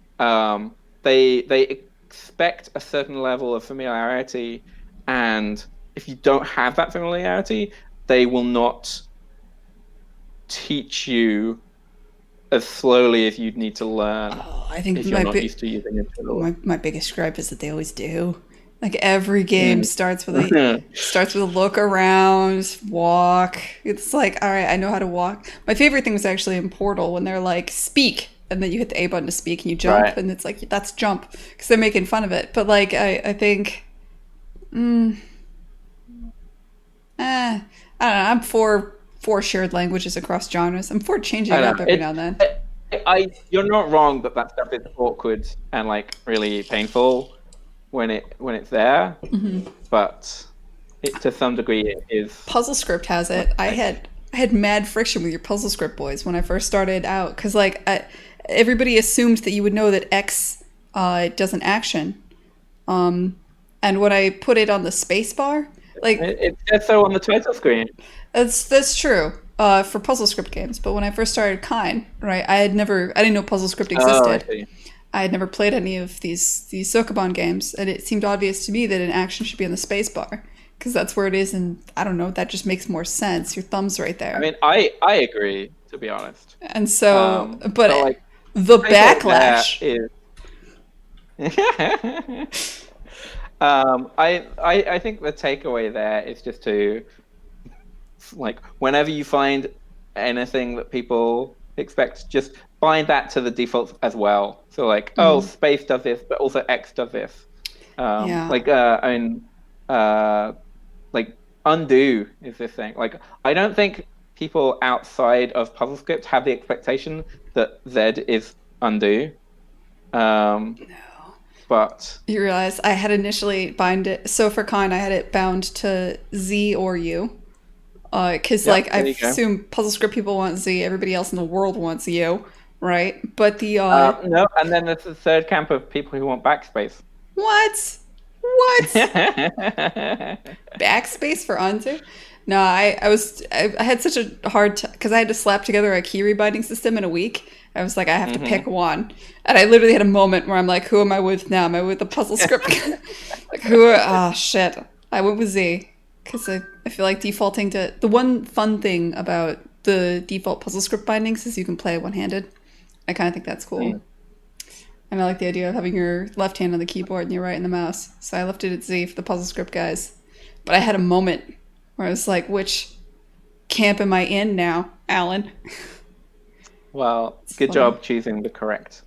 they expect a certain level of familiarity, and if you don't have that familiarity, they will not teach you as slowly as you'd need to learn Oh, I think if you're not used to using a tool. my biggest gripe is that they always do. Like every game Mm. starts with a look around, walk. It's like, all right, I know how to walk. My favorite thing was actually in Portal when they're like, speak, and then you hit the A button to speak and you jump, Right. and it's like that's jump because they're making fun of it. But like, I think, I don't know. I'm for shared languages across genres. I'm for changing I it know. up every now and then. You're not wrong that that stuff is awkward and like really painful when it's there, but to some degree it is. Puzzle Script has it. Like, I had mad friction with your Puzzle Script boys when I first started out because everybody assumed that you would know that X does an action, and when I put it on the space bar, like it's just so on the title screen. that's true for Puzzle Script games. But when I first started Kine, right, I didn't know Puzzle Script Oh, I existed. see. I had never played any of these Sokoban games, and it seemed obvious to me that an action should be on the space bar because that's where it is, and I don't know, that just makes more sense. Your thumb's right I there. mean, I agree, to be honest. And so, So but like the takeaway there backlash. is I think the takeaway there is just to like whenever you find anything that people expect, just bind that to the defaults as well. So like, oh, space does this, but also X does this. Yeah. Like I mean, like undo is this thing. Like I don't think people outside of puzzle script have the expectation that Z is undo. But You realize I had initially bind it. So for Kine, I had it bound to Z or U. Because yeah, like I there you go. assume puzzle script people want Z, everybody else in the world wants U, right? But the No, and then there's the third camp of people who want backspace. what? What? Backspace for undo? No, I had such a hard time because I had to slap together a key rebinding system in a week. I was like, I have to pick one, and I literally had a moment where I'm like, who am I with now? Am I with the puzzle script? Like oh shit, I went with Z because I feel like defaulting to the one fun thing about the default puzzle script bindings is you can play one handed. I kind of think that's cool. And I like the idea of having your left hand on the keyboard and your right on the mouse. So I left it at Z for the puzzle script guys. But I had a moment where I was like, which camp am I in now, Alan? Well, It's good funny. job choosing the correct.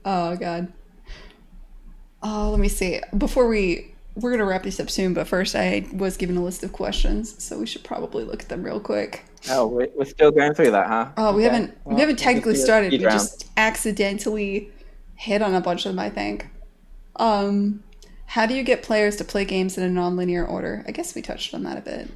Oh, God. Oh, let me see. We're going to wrap this up soon, but first I was given a list of questions, so we should probably look at them real quick. Oh, we're still going through that, huh? Oh, we Okay. haven't Well, we haven't we'll just technically do a started. speed We round. just accidentally hit on a bunch of them, I think. How do you get players to play games in a non-linear order? I guess we touched on that a bit.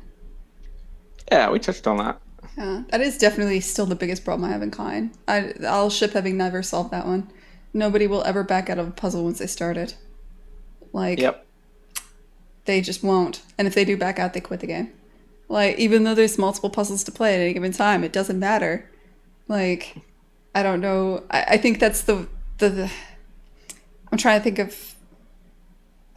Yeah, we touched on that. Yeah, that is definitely still the biggest problem I have in Kine. I'll ship having never solved that one. Nobody will ever back out of a puzzle once they start it. Like, Yep. they just won't. And if they do back out, they quit the game. Like, even though there's multiple puzzles to play at any given time, it doesn't matter. Like, I don't know. I think that's the I'm trying to think of.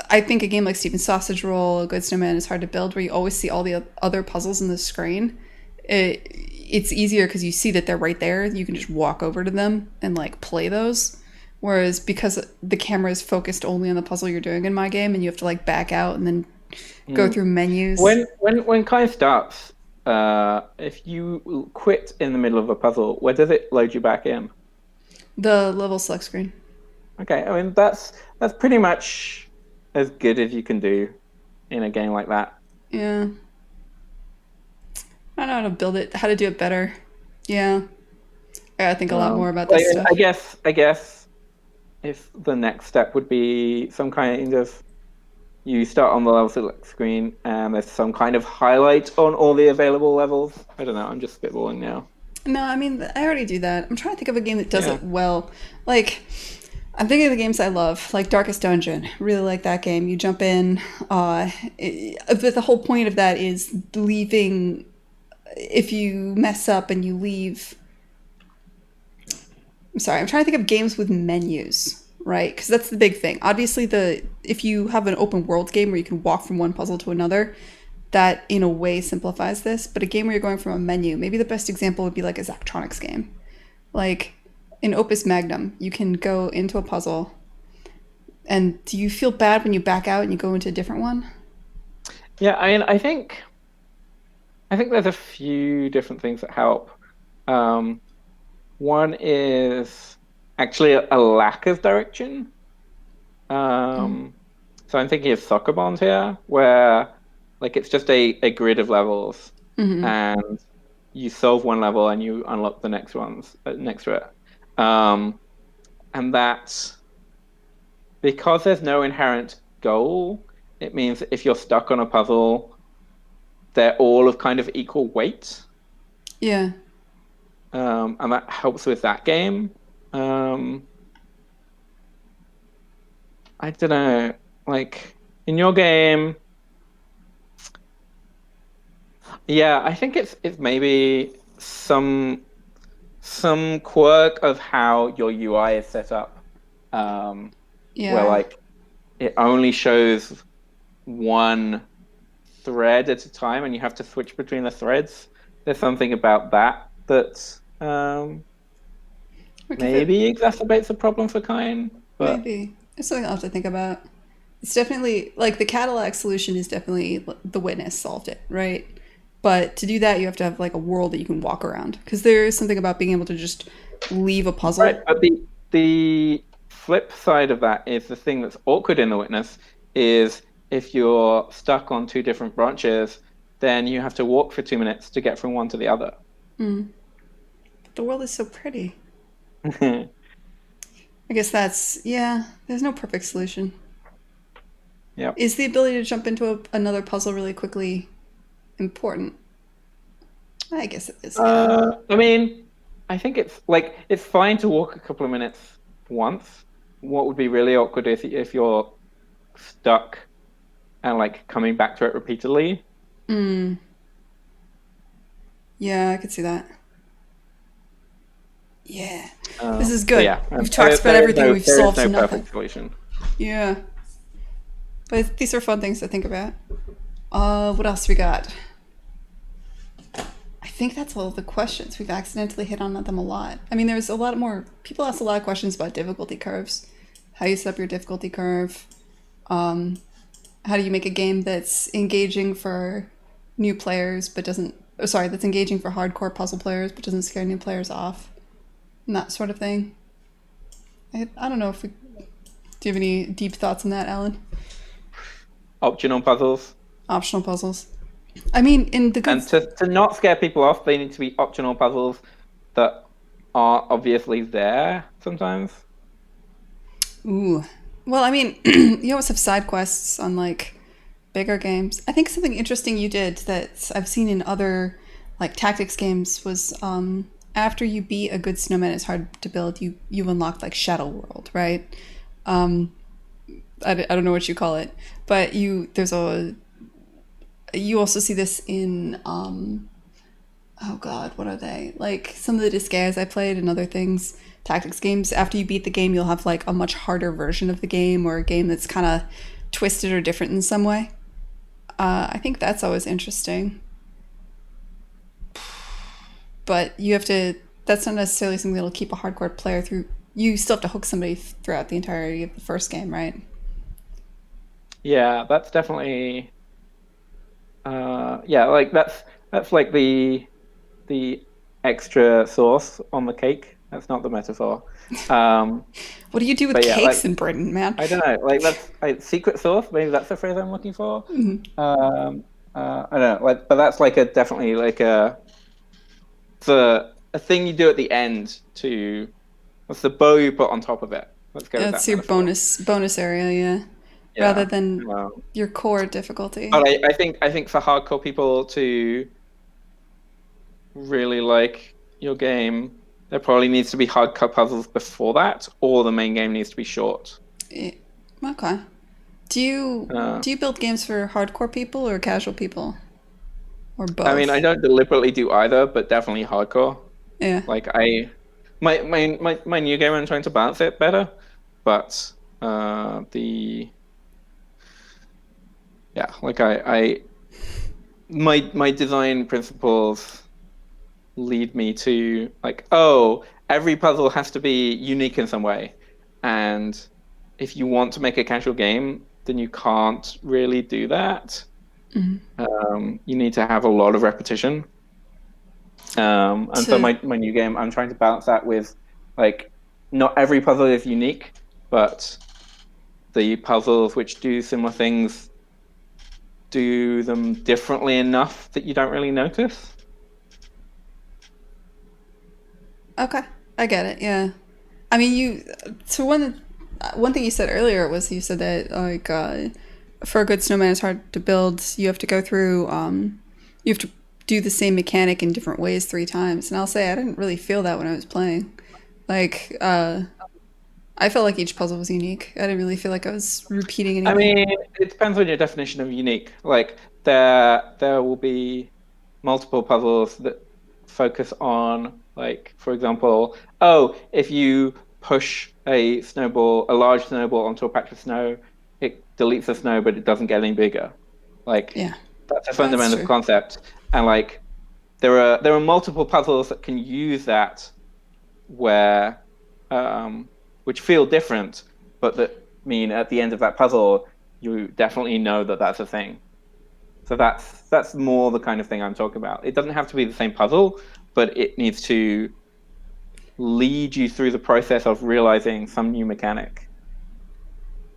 I think a game like Steven Sausage Roll, Good Snowman is hard to build where you always see all the other puzzles in the screen. It's easier because you see that they're right there. You can just walk over to them and like play those. Whereas because the camera is focused only on the puzzle you're doing in my game, and you have to like back out and then go through menus. When kind of starts, if you quit in the middle of a puzzle, where does it load you back in? The level select screen. Okay, I mean that's pretty much as good as you can do in a game like that. Yeah. I don't know how to build it, how to do it better. Yeah. I gotta think a lot more about this stuff. I guess if the next step would be some kind of you start on the level select screen and there's some kind of highlight on all the available levels. I don't know. I'm just spitballing now. No, I mean, I already do that. I'm trying to think of a game that does Yeah. it well. Like, I'm thinking of the games I love, like Darkest Dungeon. Really like that game. You jump in, but the whole point of that is leaving. If you mess up and you leave, I'm sorry, I'm trying to think of games with menus, right? Because that's the big thing. Obviously, if you have an open world game where you can walk from one puzzle to another, that in a way simplifies this. But a game where you're going from a menu, maybe the best example would be like a Zachtronics game. Like in Opus Magnum, you can go into a puzzle, and do you feel bad when you back out and you go into a different one? Yeah, I mean, I think there's a few different things that help. Um, One is actually a lack of direction. Um, so I'm thinking of soccer bonds here, where like it's just a grid of levels, Mm-hmm. and you solve one level and you unlock the next ones next to it. And that's because there's no inherent goal. It means that if you're stuck on a puzzle, they're all of kind of equal weight, Yeah, and that helps with that game. Um, I don't know, like in your game, yeah, I think it's maybe some quirk of how your UI is set up, um, where yeah, like it only shows one thread at a time, and you have to switch between the threads. There's something about that because it maybe exacerbates the problem for Kine, but maybe it's something I'll have to think about. It's definitely like the Cadillac solution is definitely the witness solved it, right? But to do that, you have to have like a world that you can walk around because there is something about being able to just leave a right. puzzle. But the flip side of that is the thing that's awkward in the witness is if you're stuck on two different branches, then you have to walk for 2 minutes to get from one to the other. But the world is so pretty. I guess that's yeah. There's no perfect solution. Yep. Is the ability to jump into another puzzle really quickly important? I guess it is. Yeah. I mean, I think it's fine to walk a couple of minutes once. What would be really awkward is if you're stuck and like coming back to it repeatedly. Yeah, I could see that. Yeah. This is But good. yeah, We've talked about everything. We've there is solved no nothing. perfect solution. Yeah. But these are fun things to think about. What else we got? I think that's all the questions. We've accidentally hit on them a lot. I mean, there's a lot more. People ask a lot of questions about difficulty curves. How you set up your difficulty curve. How do you make a game that's engaging for new players but doesn't. Oh, sorry, that's engaging for hardcore puzzle players but doesn't scare new players off. And that sort of thing. I don't know if we. Do you have any deep thoughts on that, Alan? Optional puzzles. Optional puzzles. I mean, in the good. And to not scare people off, they need to be optional puzzles that are obviously there sometimes. Ooh. Well, I mean, you always have side quests on like bigger games. I think something interesting you did that I've seen in other like tactics games was after you beat a good snowman, it's hard to build. You unlock like Shadow World, right? I don't know what you call it, but you also see this in oh god, what are they? Like some of the Disgaeas I played and other things, tactics games, after you beat the game, you'll have like a much harder version of the game or a game that's kind of twisted or different in some way. I think that's always interesting. But you have to, that's not necessarily something that'll keep a hardcore player through. You still have to hook somebody throughout the entirety of the first game, right? Yeah, that's definitely yeah, like that's like the extra sauce on the cake. That's not the metaphor. Um, What do you do with but yeah, cakes like in Britain, man? I don't know, like that's secret sauce. Maybe that's the phrase I'm looking for. I don't know, like, but that's like a definitely like a thing you do at the end to what's the bow you put on top of it. Let's go with That's that your metaphor. bonus area, yeah. Rather Yeah. than Um, your core difficulty. but I think for hardcore people to really like your game, there probably needs to be hardcore puzzles before that, or the main game needs to be short. Eh, okay. Do you build games for hardcore people or casual people or I mean, I both? don't deliberately do either, but definitely hardcore. Yeah. Like my new game, I'm trying to balance it better, but the yeah, like I my design principles lead me to like, oh, every puzzle has to be unique in some way. And if you want to make a casual game, then you can't really do that. You need to have a lot of repetition. And so my new game, I'm trying to balance that with like not every puzzle is unique, but the puzzles which do similar things do them differently enough that you don't really notice. Okay, I get it. Yeah, I mean, so one thing you said earlier was you said that like for a good snowman, it's hard to build. You have to go through. You have to do the same mechanic in different ways 3 times, and I'll say I didn't really feel that when I was playing. Like, I felt like each puzzle was unique. I didn't really feel like I was repeating I anything. mean, it depends on your definition of unique. Like there will be multiple puzzles that focus on, like, for example, oh, if you push a large snowball onto a patch of snow, it deletes the snow, but it doesn't get any bigger. Like Yeah, that's a that's fundamental true. concept. And like there are multiple puzzles that can use that where which feel different, but that mean at the end of that puzzle, you definitely know that that's a thing. So that's more the kind of thing I'm talking about. It doesn't have to be the same puzzle, but it needs to lead you through the process of realizing some new mechanic.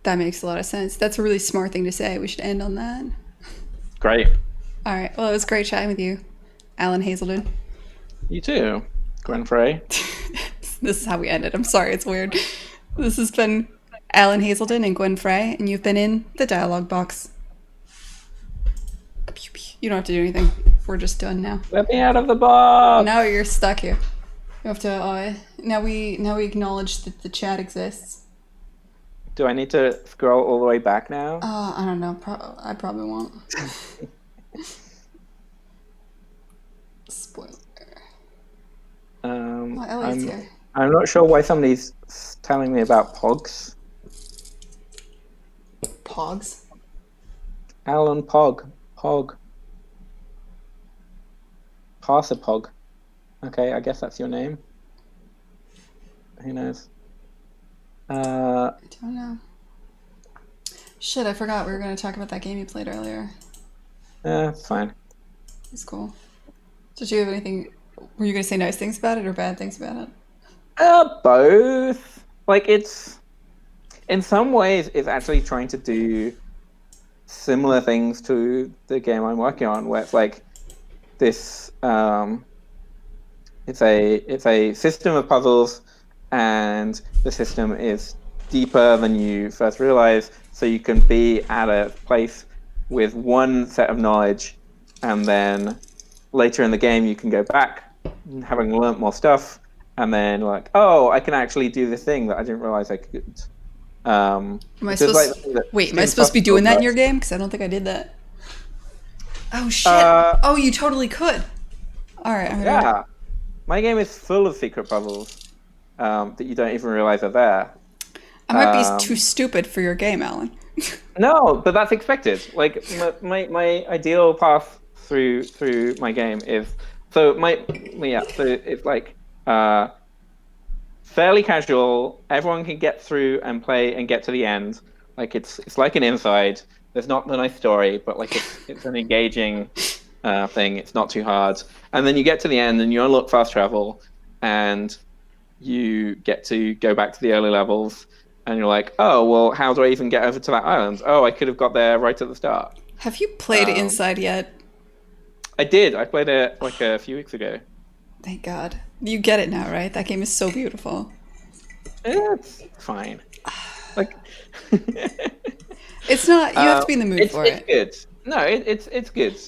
That makes a lot of sense. That's a really smart thing to say. We should end on that. Great. All right. Well, it was great chatting with you, Alan Hazelden. You too, Gwen Frey. This is how we end it. I'm sorry, it's weird. This has been Alan Hazelden and Gwen Frey, and you've been in the dialogue box. You don't have to do anything. We're just done now. Let me out of the box. Now you're stuck here. You have to. Now we acknowledge that the chat exists. Do I need to scroll all the way back now? I don't know. I probably won't. Spoiler. Ellie's here. I'm not sure why somebody's telling me about Pogs. Pogs? Alan Pog. Pog. Parsapog. Okay, I guess that's your name. Who knows? I don't know. Shit, I forgot we were going to talk about that game you played earlier. It's fine. It's cool. Did you have anything? Were you going to say nice things about it or bad things about it? Both. Like it's in some ways it's actually trying to do similar things to the game I'm working on, where it's like this it's a system of puzzles, and the system is deeper than you first realize, so you can be at a place with one set of knowledge, and then later in the game you can go back having learnt more stuff, and then like, oh, I can actually do this thing that I didn't realize I could. Am I supposed to be doing that in your game? Because I don't think I did that. Oh shit! Oh, you totally could. All right. Yeah, my game is full of secret puzzles that you don't even realize are there. I might be too stupid for your game, Alan. No, but that's expected. Like my ideal path through my game is so it's like fairly casual. Everyone can get through and play and get to the end. Like it's like an inside. There's not the nice story, but like it's an engaging thing. It's not too hard. And then you get to the end and you unlock fast travel, and you get to go back to the early levels. And you're like, oh, well, how do I even get over to that island? Oh, I could have got there right at the start. Have you played Inside yet? I did. I played it like a few weeks ago. Thank God. You get it now, right? That game is so beautiful. It's fine. Like, it's not. You have to be in the mood for it. It's good. No, it's good.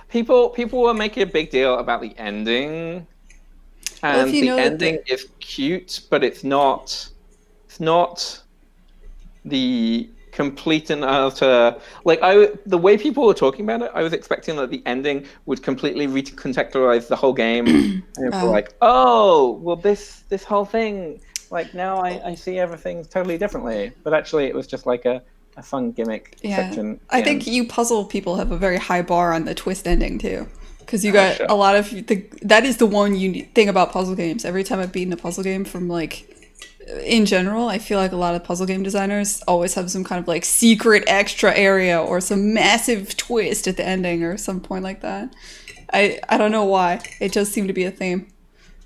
People were making a big deal about the ending, and the ending is cute, but it's not. It's not the complete and utter, like the way people were talking about it, I was expecting that the ending would completely recontextualize the whole game, and people were like, oh, well, this whole thing, like now I see everything totally differently. But actually, it was just like a a fun gimmick Yeah, section at I the think end. you puzzle people have a very high bar on the twist ending too, because you Oh, got sure. a lot of that is the one unique thing about puzzle games. Every time I've beaten a puzzle game from like in general, I feel like a lot of puzzle game designers always have some kind of like secret extra area or some massive twist at the ending or some point like that. I don't know why. It does seem to be a theme.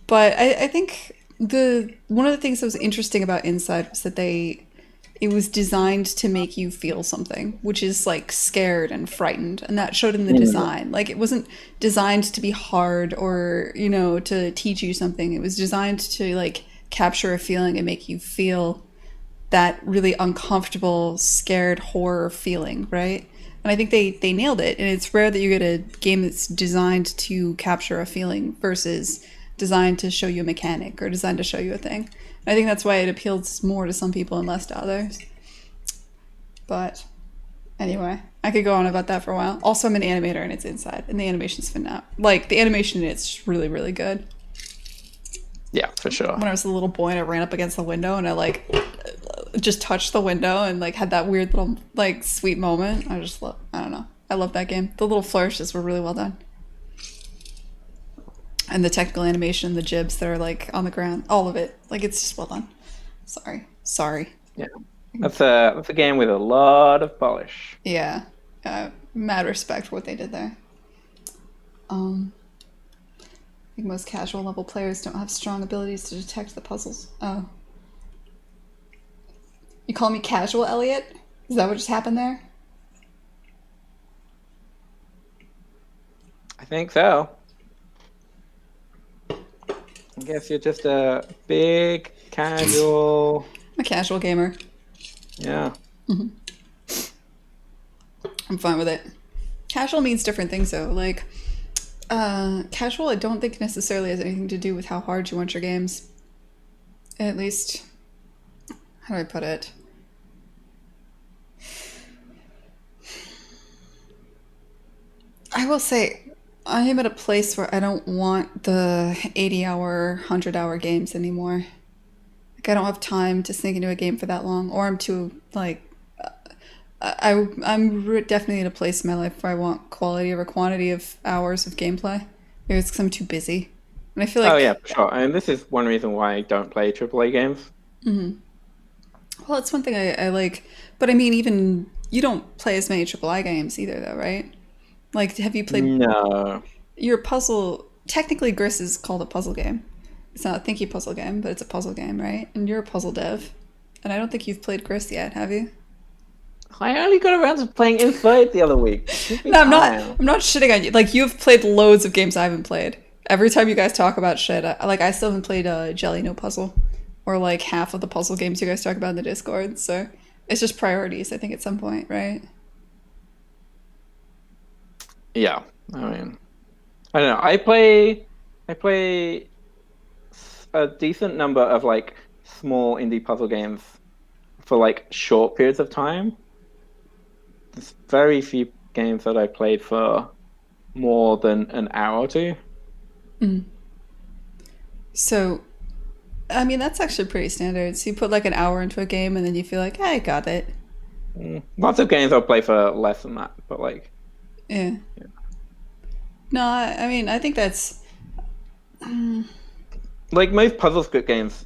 But I think the one of the things that was interesting about Inside was that it was designed to make you feel something, which is like scared and frightened, and that showed in the Mm. design. Like it wasn't designed to be hard or, to teach you something. It was designed to like capture a feeling and make you feel that really uncomfortable, scared horror feeling, right? And I think they nailed it. And it's rare that you get a game that's designed to capture a feeling versus designed to show you a mechanic or designed to show you a thing. And I think that's why it appeals more to some people and less to others. But anyway, I could go on about that for a while. Also, I'm an animator and it's Inside, and the animation's phenomenal. Like the animation, it's really, really good. Yeah, for sure. When I was a little boy and I ran up against the window and I like just touched the window and like had that weird little like sweet moment. I don't know. I love that game. The little flourishes were really well done. And the technical animation, the jibs that are like on the ground, all of it. Like it's just well done. Sorry. Sorry. Yeah, that's a game with a lot of polish. Yeah. Mad respect for what they did there. Um I think most casual level players don't have strong abilities to detect the puzzles. Oh. You call me casual, Elliot? Is that what just happened there? I think so. I guess you're just a big casual. I'm a casual gamer. Yeah. I'm fine with it. Casual means different things though. Like, casual I don't think necessarily has anything to do with how hard you want your games. At least, how do I put it? I will say, I am at a place where I don't want the 80-hour, 100-hour games anymore. Like, I don't have time to sink into a game for that long, or I'm too, like, I'm definitely in a place in my life where I want quality over quantity of hours of gameplay. Maybe it's because I'm too busy. And I feel Oh yeah, like, for sure. And this is one reason why I don't play AAA games. well, it's one thing I like, but I mean, even you don't play as many AAA games either, though, right? Like, have you played No. your puzzle? Technically, Gris is called a puzzle game. It's not a thinky puzzle game, but it's a puzzle game, right? And you're a puzzle dev. And I don't think you've played Gris yet, have you? I only got around to playing Inside the other week. Give me No, I'm not. time. I'm not shitting on you. Like you've played loads of games I haven't played. Every time you guys talk about shit, I still haven't played Jelly No Puzzle, or like half of the puzzle games you guys talk about in the Discord. So it's just priorities. I think at some point, right? Yeah. I mean, I don't know. I play a decent number of like small indie puzzle games for like short periods of time. There's very few games that I played for more than an hour or two. So I mean that's actually pretty standard. So you put like an hour into a game and then you feel like, I got it. Lots of games I'll play for less than that, but like, Yeah. No, I mean I think that's like most puzzle script games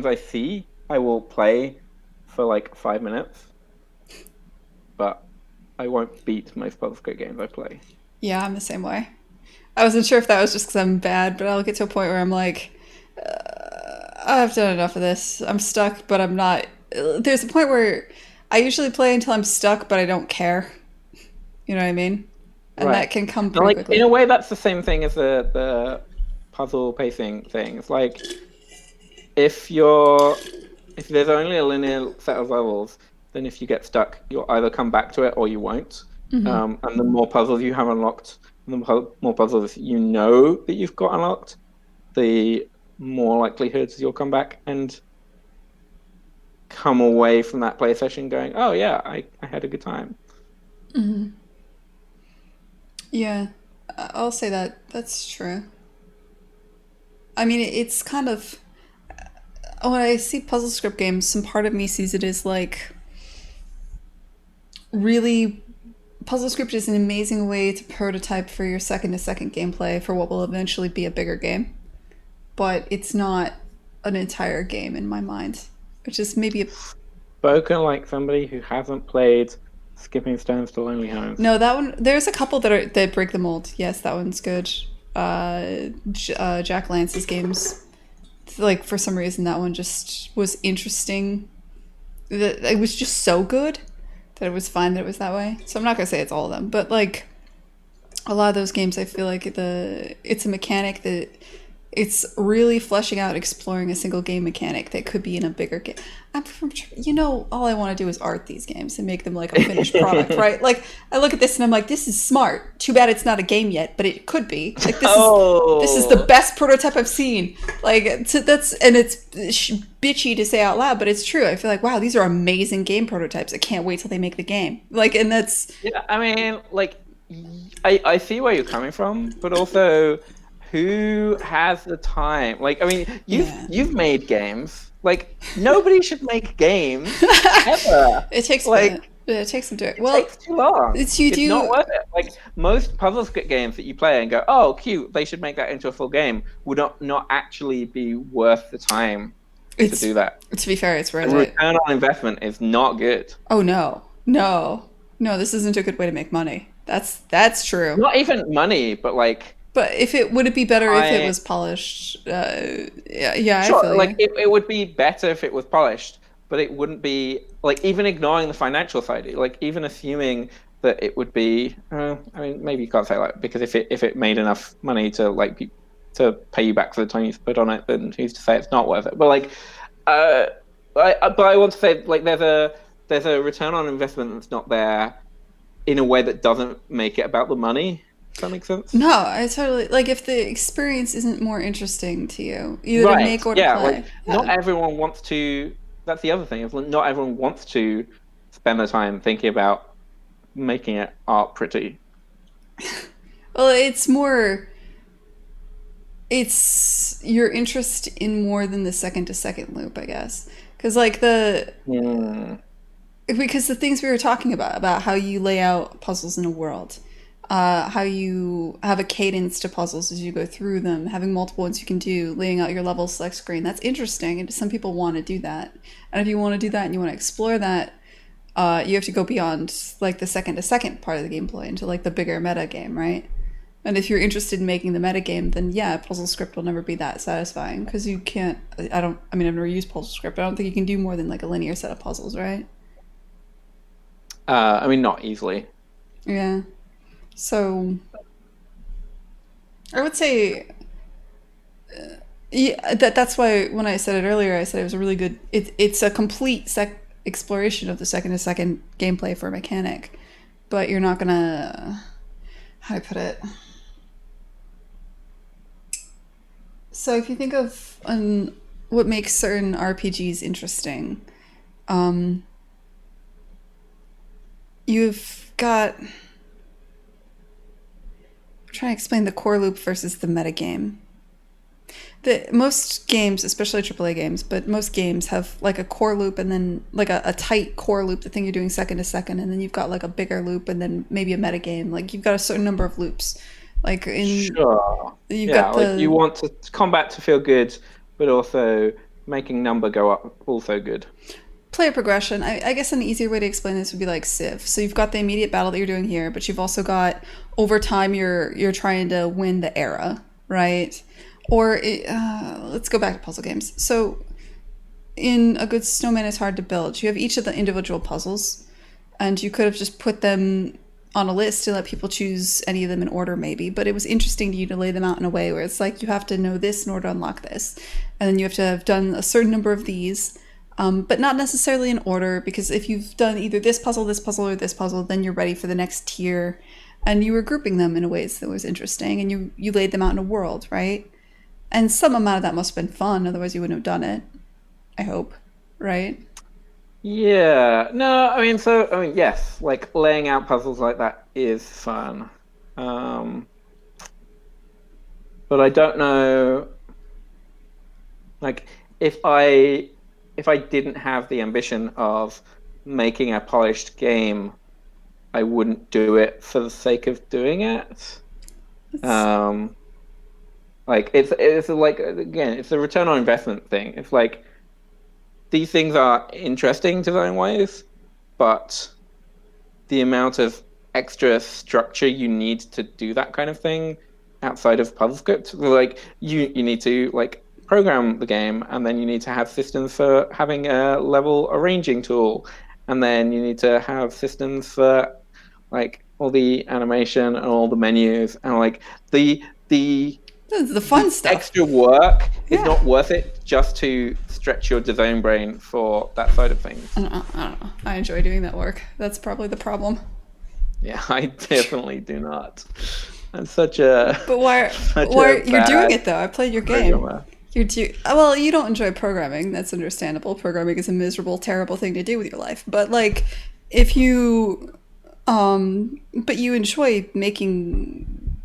I see, I will play for like 5 minutes, but I won't beat most puzzle script games I play. yeah, I'm the same way. I wasn't sure if that was just because I'm bad, but I'll get to a point where I'm like, I've done enough of this. I'm stuck, but I'm not. There's a point where I usually play until I'm stuck, but I don't care. You know what I mean? And Right. that can come And pretty like in a quickly. way that's the same thing as the puzzle pacing thing. It's like if you're if there's only a linear set of levels, then if you get stuck, you'll either come back to it or you won't. And the more puzzles you have unlocked, the more puzzles you know that you've got unlocked, the more likelihoods you'll come back and come away from that play session going, oh yeah, I had a good time. Yeah, I'll say that. That's true. I mean, it's kind of when I see puzzle script games, some part of me sees it as like really, Puzzle Script is an amazing way to prototype for your second to second gameplay for what will eventually be a bigger game. But it's not an entire game in my mind. It's just maybe a Spoken like somebody who hasn't played Skipping Stones to Lonely Homes. no. That one, there's a couple that break the mold. Yes, that one's good. Jack Lance's games, like for some reason that one just was interesting. It was just so good that it was fine that it was that way. So I'm not gonna say it's all of them, but like a lot of those games, I feel like it's a mechanic that it's really fleshing out, exploring a single game mechanic that could be in a bigger game. All I want to do is art these games and make them like a finished product, right? Like I look at this and I'm like, this is smart. Too bad it's not a game yet, but it could be. Like this is the best prototype I've seen. Like it's bitchy to say out loud, but it's true. I feel like wow, these are amazing game prototypes. I can't wait till they make the game. Like, and that's yeah. I mean, like I see where you're coming from, but also who has the time? Like, I mean, you've made games. Like, nobody should make games ever. It takes like it takes some time. Well, it takes too long. It's not worth it. Like most puzzle script games that you play and go, oh, cute, they should make that into a full game, would not actually be worth the time to do that. To be fair, it's worth it. The return on investment is not good. Oh no! This isn't a good way to make money. That's true. Not even money, but like. But would it be better if it was polished? Yeah, sure. I feel like it would be better if it was polished, but it wouldn't be like even ignoring the financial side. Like even assuming that it would be. I mean, maybe you can't say that because if it made enough money to to pay you back for the time you put on it, then who's to say it's not worth it? But like, I want to say like there's a return on investment that's not there in a way that doesn't make it about the money. Does that make sense? No, I totally like if the experience isn't more interesting to you, either to make or to play. Like, not everyone wants to. That's the other thing. Is not everyone wants to spend the time thinking about making it art pretty. Well, it's your interest in more than the second to second loop, I guess, because like because the things we were talking about how you lay out puzzles in a world. How you have a cadence to puzzles as you go through them, having multiple ones you can do, laying out your level select screen. That's interesting, and some people want to do that. And if you want to do that and you want to explore that, you have to go beyond like the second to second part of the gameplay into like the bigger meta game, right? And if you're interested in making the meta game, then yeah, puzzle script will never be that satisfying because you can't. I've never used puzzle script. But I don't think you can do more than like a linear set of puzzles, right? I mean, not easily. Yeah. So, I would say, that's why when I said it earlier, I said it was a really good. It's a complete exploration of the second to second gameplay for a mechanic, but you're not gonna. How do I put it? So if you think of what makes certain RPGs interesting, you've got. I'm trying to explain the core loop versus the metagame. Most games, especially AAA games, but most games have like a core loop and then like a tight core loop, the thing you're doing second to second, and then you've got like a bigger loop and then maybe a metagame. Like you've got a certain number of loops. Like sure. You want combat to feel good, but also making number go up also good. Player progression. I guess an easier way to explain this would be like Civ. So you've got the immediate battle that you're doing here, but you've also got over time you're trying to win the era, right? Or let's go back to puzzle games. So in A Good Snowman is Hard to Build, you have each of the individual puzzles, and you could have just put them on a list to let people choose any of them in order maybe, but it was interesting to you to lay them out in a way where it's like you have to know this in order to unlock this, and then you have to have done a certain number of these. But not necessarily in order, because if you've done either this puzzle, or this puzzle, then you're ready for the next tier. And you were grouping them in ways that was interesting, and you laid them out in a world, right? And some amount of that must have been fun, otherwise you wouldn't have done it. I hope, right? Yeah. No, yes, like laying out puzzles like that is fun. But I don't know, like, if I didn't have the ambition of making a polished game, I wouldn't do it for the sake of doing it. It's, Um, like it's like again, it's a return on investment thing. It's like these things are interesting design wise, but the amount of extra structure you need to do that kind of thing outside of puzzle script, like you need to like program the game, and then you need to have systems for having a level arranging tool, and then you need to have systems for like all the animation and all the menus, and like the the fun the stuff. extra work is Yeah. not worth it just to stretch your design brain for that side of I things. don't know. I don't know. I enjoy doing that work. That's probably the problem. Yeah, I definitely do not. I'm such a But why? such a Why you're doing bad it though? I played your game. programmer. You're do well. You don't enjoy programming. That's understandable. Programming is a miserable, terrible thing to do with your life. But like, if you, but you enjoy making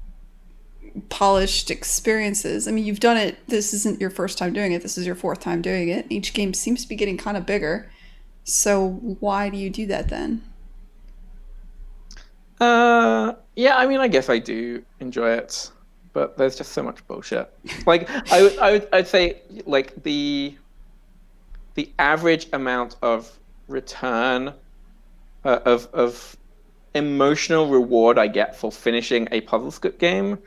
polished experiences. I mean, you've done it. This isn't your first time doing it. This is your fourth time doing it. Each game seems to be getting kind of bigger. So why do you do that then? Yeah, I mean, I guess I do enjoy it, but there's just so much bullshit. Like, I'd say like the average amount of return of emotional reward I get for finishing a puzzle script game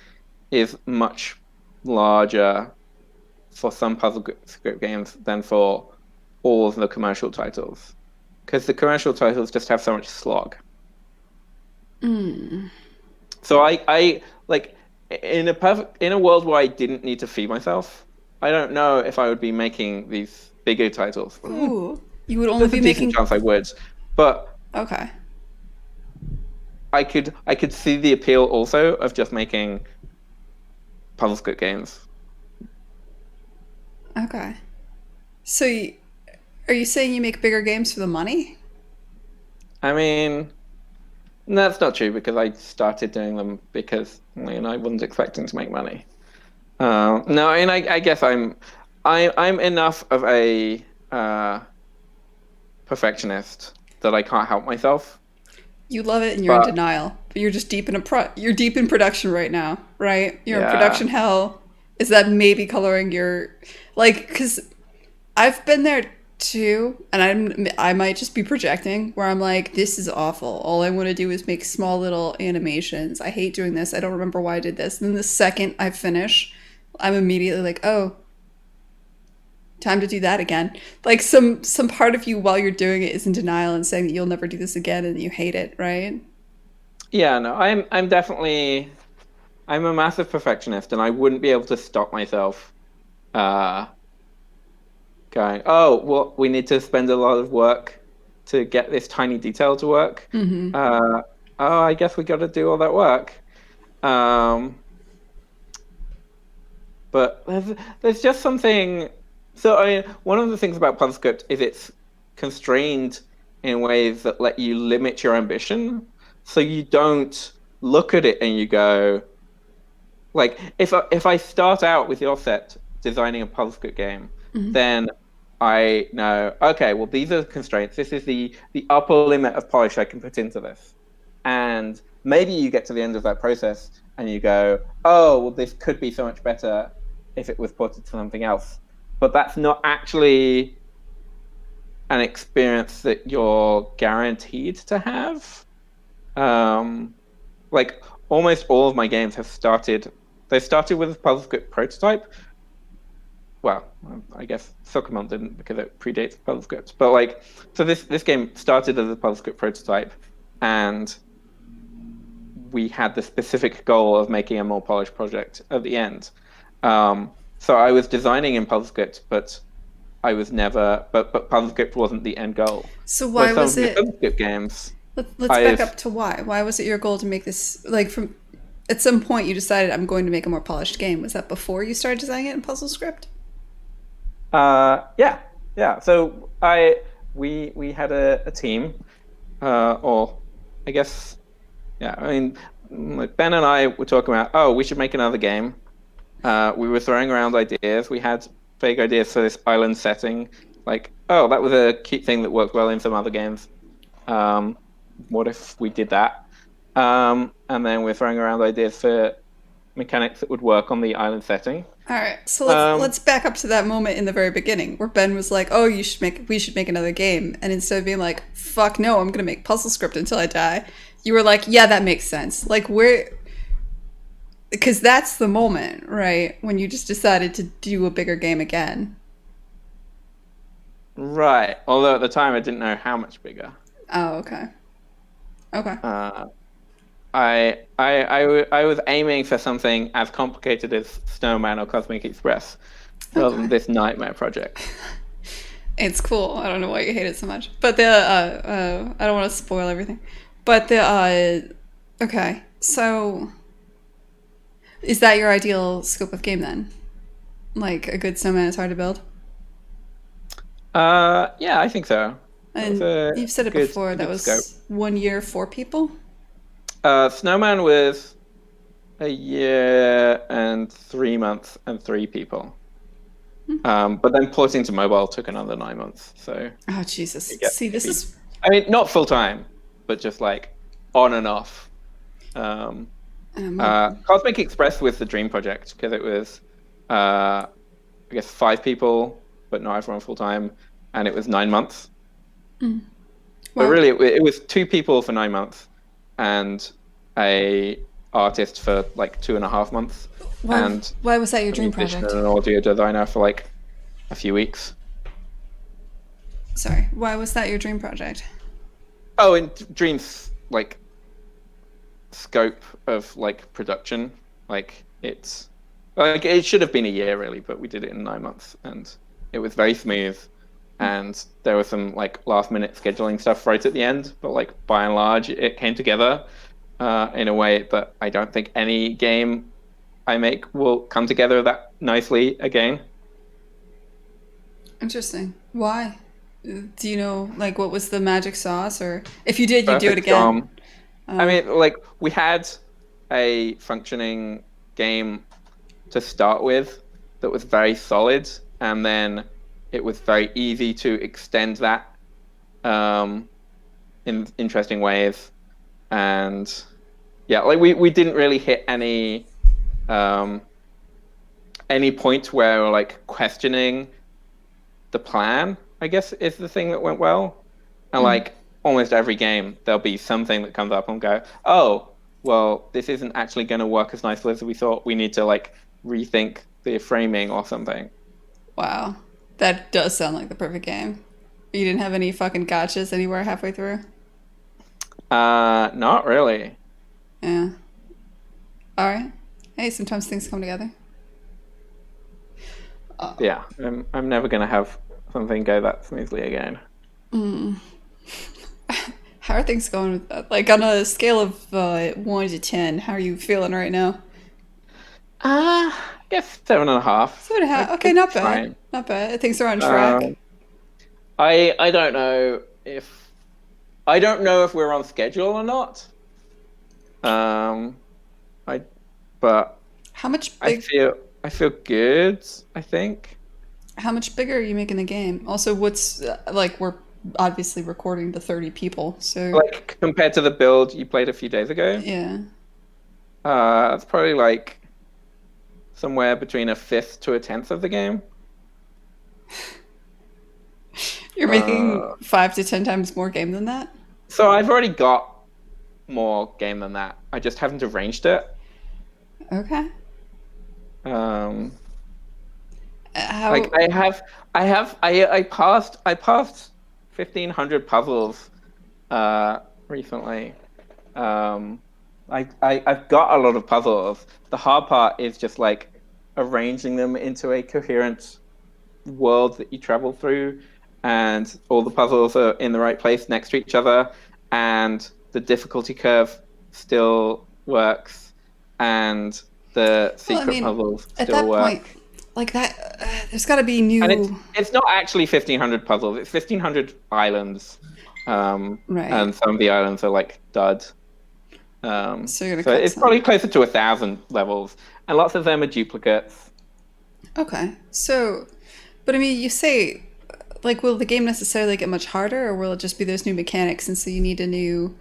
is much larger for some puzzle script games than for all of the commercial titles, because the commercial titles just have so much slog. So I like in a world where I didn't need to feed myself, I don't know if I would be making these bigger titles. Ooh, you would only There's a be decent making. chance I would, but Okay. I could see the appeal also of just making puzzle script games. Okay. So, are you saying you make bigger games for the money? I mean, no, that's not true because I started doing them because I wasn't expecting to make money. No, I mean, I guess I'm enough of a perfectionist that I can't help myself. You love it and you're in But denial, but you're just deep in you're deep in production right now, right? You're in yeah, production hell. Is that maybe coloring your like? Because I've been there too, and I might just be projecting where I'm like, this is awful. All I want to do is make small little animations. I hate doing this. I don't remember why I did this. And then the second I finish, I'm immediately like, oh, time to do that again. Like some part of you while you're doing it is in denial and saying that you'll never do this again and you hate it, right? yeah, no, I'm definitely I'm a massive perfectionist, and I wouldn't be able to stop myself uh, going, oh, well, we need to spend a lot of work to get this tiny detail to work. Uh, oh, I guess we got to do all that work. Um, but there's just something. So I mean, one of the things about PubScript is it's constrained in ways that let you limit your ambition. So you don't look at it and you go, like, if I start out with your set designing a PubScript game, then I know, okay, well, these are the constraints. This is the upper limit of polish I can put into this. And maybe you get to the end of that process and you go, oh, well, this could be so much better if it was ported to something else. But that's not actually an experience that you're guaranteed to have. Um, like almost all of my games have started. They started with a puzzle script prototype. Well, I guess Soccermon didn't because it predates puzzle scripts. But like, so this game started as a puzzle script prototype, and we had the specific goal of making a more polished project at the end. So I was designing in puzzle script, but I was never. But puzzle script wasn't the end goal. So Where why some was of my it puzzle script games, let's back I've up to why. Why was it your goal to make this like from at some point you decided I'm going to make a more polished game. Was that before you started designing it in puzzle script? yeah, yeah. So we had a team, or I guess, yeah. I mean, like Ben and I were talking about, oh, we should make another game. We were throwing around ideas. We had vague ideas for this island setting. Like, oh, that was a cute thing that worked well in some other games. Um, what if we did that? And then we're throwing around ideas for mechanics that would work on the island setting. All right, so Um, let's back up to that moment in the very beginning where Ben was like, "Oh, we should make another game," and instead of being like, "Fuck no, I'm gonna make puzzle script until I die," you were like, "Yeah, that makes sense." Like where, because that's the moment, right, when you just decided to do a bigger game again. right. Although at the time I didn't know how much bigger. Oh, okay, okay, Uh, I was aiming for something as complicated as Snowman or Cosmic Express, rather than okay. this nightmare project. It's cool. I don't know why you hate it so much, but the I don't want to spoil everything, but the okay, so is that your ideal scope of game then? Like a good snowman is hard to build? Yeah, I think so. That was And you've said a it before, a that good scope. was 1 year, 4 people? Snowman was a year and 3 months and 3 people. But then porting to mobile took another 9 months. So Oh, Jesus. it gets See, this maybe, is. I mean, not full time, but just like on and off. Um, Um, Cosmic Express was the dream project because it was, I guess, 5 people, but not everyone full time, and it was 9 months. But well, really, it was 2 people for 9 months, and a artist for like 2.5 months, and why was that your a dream musician project? and an audio designer for like a few weeks. Sorry, why was that your dream project? Oh, and Dream's like scope of like production, like it's like it should have been a year really, but we did it in 9 months, and it was very smooth. And there was some like last minute scheduling stuff right at the end, but like by and large, it came together in a way that I don't think any game I make will come together that nicely again. Interesting. Why? Do you know, like, what was the magic sauce? Or if you did, you'd do it Perfect again. storm. I mean, like we had a functioning game to start with that was very solid, and then it was very easy to extend that um, in interesting ways. And yeah, like we didn't really hit um, any point where we're like questioning the plan, I guess is the thing that went well. And like almost every game, there'll be something that comes up and go, oh, well, this isn't actually going to work as nicely as we thought. We need to like rethink the framing or something. Wow. That does sound like the perfect game. You didn't have any fucking gotchas anywhere halfway through? Not really. Yeah. All right. Hey, sometimes things come together. Yeah, I'm never going to have something go that smoothly again. How are things going with that? Like, on a scale of 1 to 10, how are you feeling right now? I guess 7.5. 7.5. Like Okay, it's not bad. fine. Not bad. Things are on track. Um, I don't know if we're on schedule or not. Um, I but How much I big? feel I feel good, I think. How much bigger are you making the game? Also, what's like we're obviously recording to 30 people, so Like compared to the build you played a few days ago, yeah, it's probably like somewhere between a fifth to a tenth of the game. you're making Uh, 5 to 10 times more game than that. so I've already got more game than that. I just haven't arranged it. Okay. Um, like How? I passed 1,500 puzzles recently. Um, I've got a lot of puzzles. The hard part is just like arranging them into a coherent world that you travel through, and all the puzzles are in the right place next to each other, and the difficulty curve still works, and the Well, I secret mean, puzzles at still that point, work. like that, there's got to be And new. it's not actually 1,500 puzzles. It's 1,500 islands, Right. and some of the islands are like dud. So you're gonna So cut it's probably some. closer to 1,000 levels, and lots of them are duplicates. Okay. So, but I mean, you say like, will the game necessarily get much harder, or will it just be those new mechanics, and so you need a new,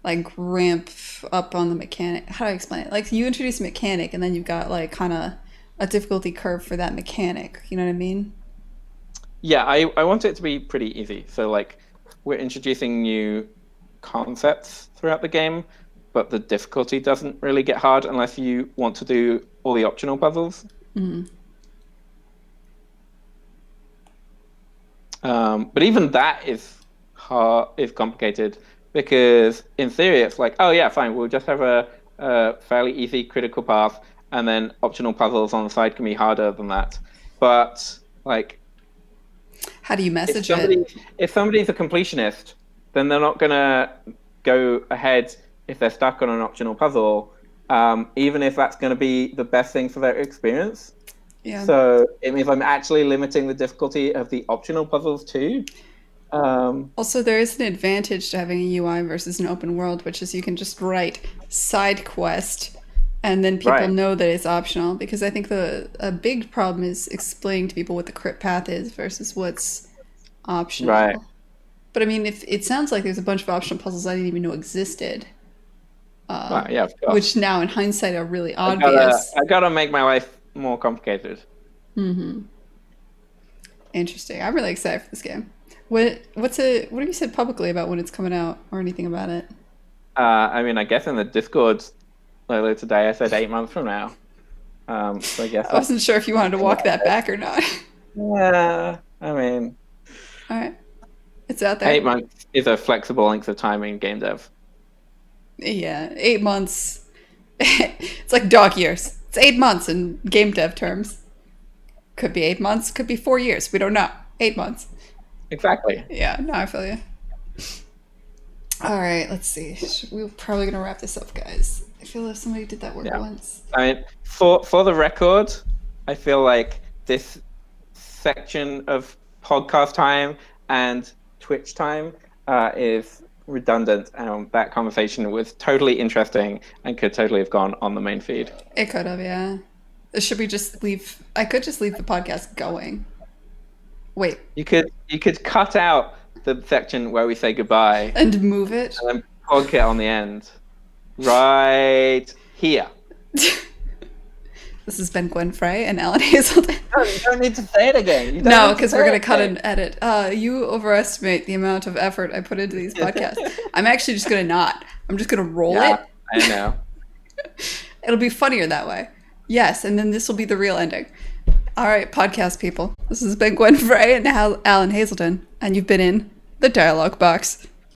like, ramp up on the mechanic? How do I explain it? Like, you introduce a mechanic, and then you've got, like, kind of a difficulty curve for that mechanic. You know what I mean? Yeah, I want it to be pretty easy. So like we're introducing new concepts throughout the game, but the difficulty doesn't really get hard unless you want to do all the optional puzzles. But even that is hard, is complicated because in theory it's like, oh yeah, fine, we'll just have a fairly easy critical path, and then optional puzzles on the side can be harder than that. But like, How do you if message somebody it? if somebody's a completionist, then they're not gonna go ahead if they're stuck on an optional puzzle, even if that's going to be the best thing for their experience. Yeah. So it means I'm actually limiting the difficulty of the optional puzzles too. Also, there is an advantage to having a UI versus an open world, which is you can just write side quest, and then people Right. know that it's optional. Because I think a big problem is explaining to people what the crit path is versus what's Right. optional. But I mean, if it sounds like there's a bunch of optional puzzles I didn't even know existed, Well, yeah, of course. which now in hindsight are really I gotta obvious. I gotta make my life more complicated. Interesting. I'm really excited for this game. What have you said publicly about when it's coming out or anything about it? I mean, I guess in the Discord earlier today, I said 8 months from now. So I guess I wasn't sure if you wanted to walk that back or not. yeah. I mean, All right, it's out there. 8 months is a flexible length of time in game dev. Yeah, 8 months. It's like dog years. It's 8 months in game dev terms. Could be 8 months. Could be 4 years. We don't know. 8 months. Exactly. Yeah, no, I feel you. All right, let's see. We're probably gonna wrap this up, guys. I feel like somebody did that work Yeah. once. I mean, for the record, I feel like this section of podcast time and Twitch time is redundant. That conversation was totally interesting and could totally have gone on the main feed. It could have, yeah. Should we just leave? I could just leave the podcast going. Wait, You could cut out the section where we say goodbye and move it. and then plug it on the end, right here. This has been Gwen Frey and Alan Hazelden. No, you don't need to say it again. You don't No, need to because say we're going it to cut again. and edit. You overestimate the amount of effort I put into these podcasts. I'm actually just going to not. I'm just going to roll Yeah, it. I know. It'll be funnier that way. Yes, and then this will be the real ending. All right, podcast people. This has been Gwen Frey and Alan Hazelden, and you've been in the Dialogue Box.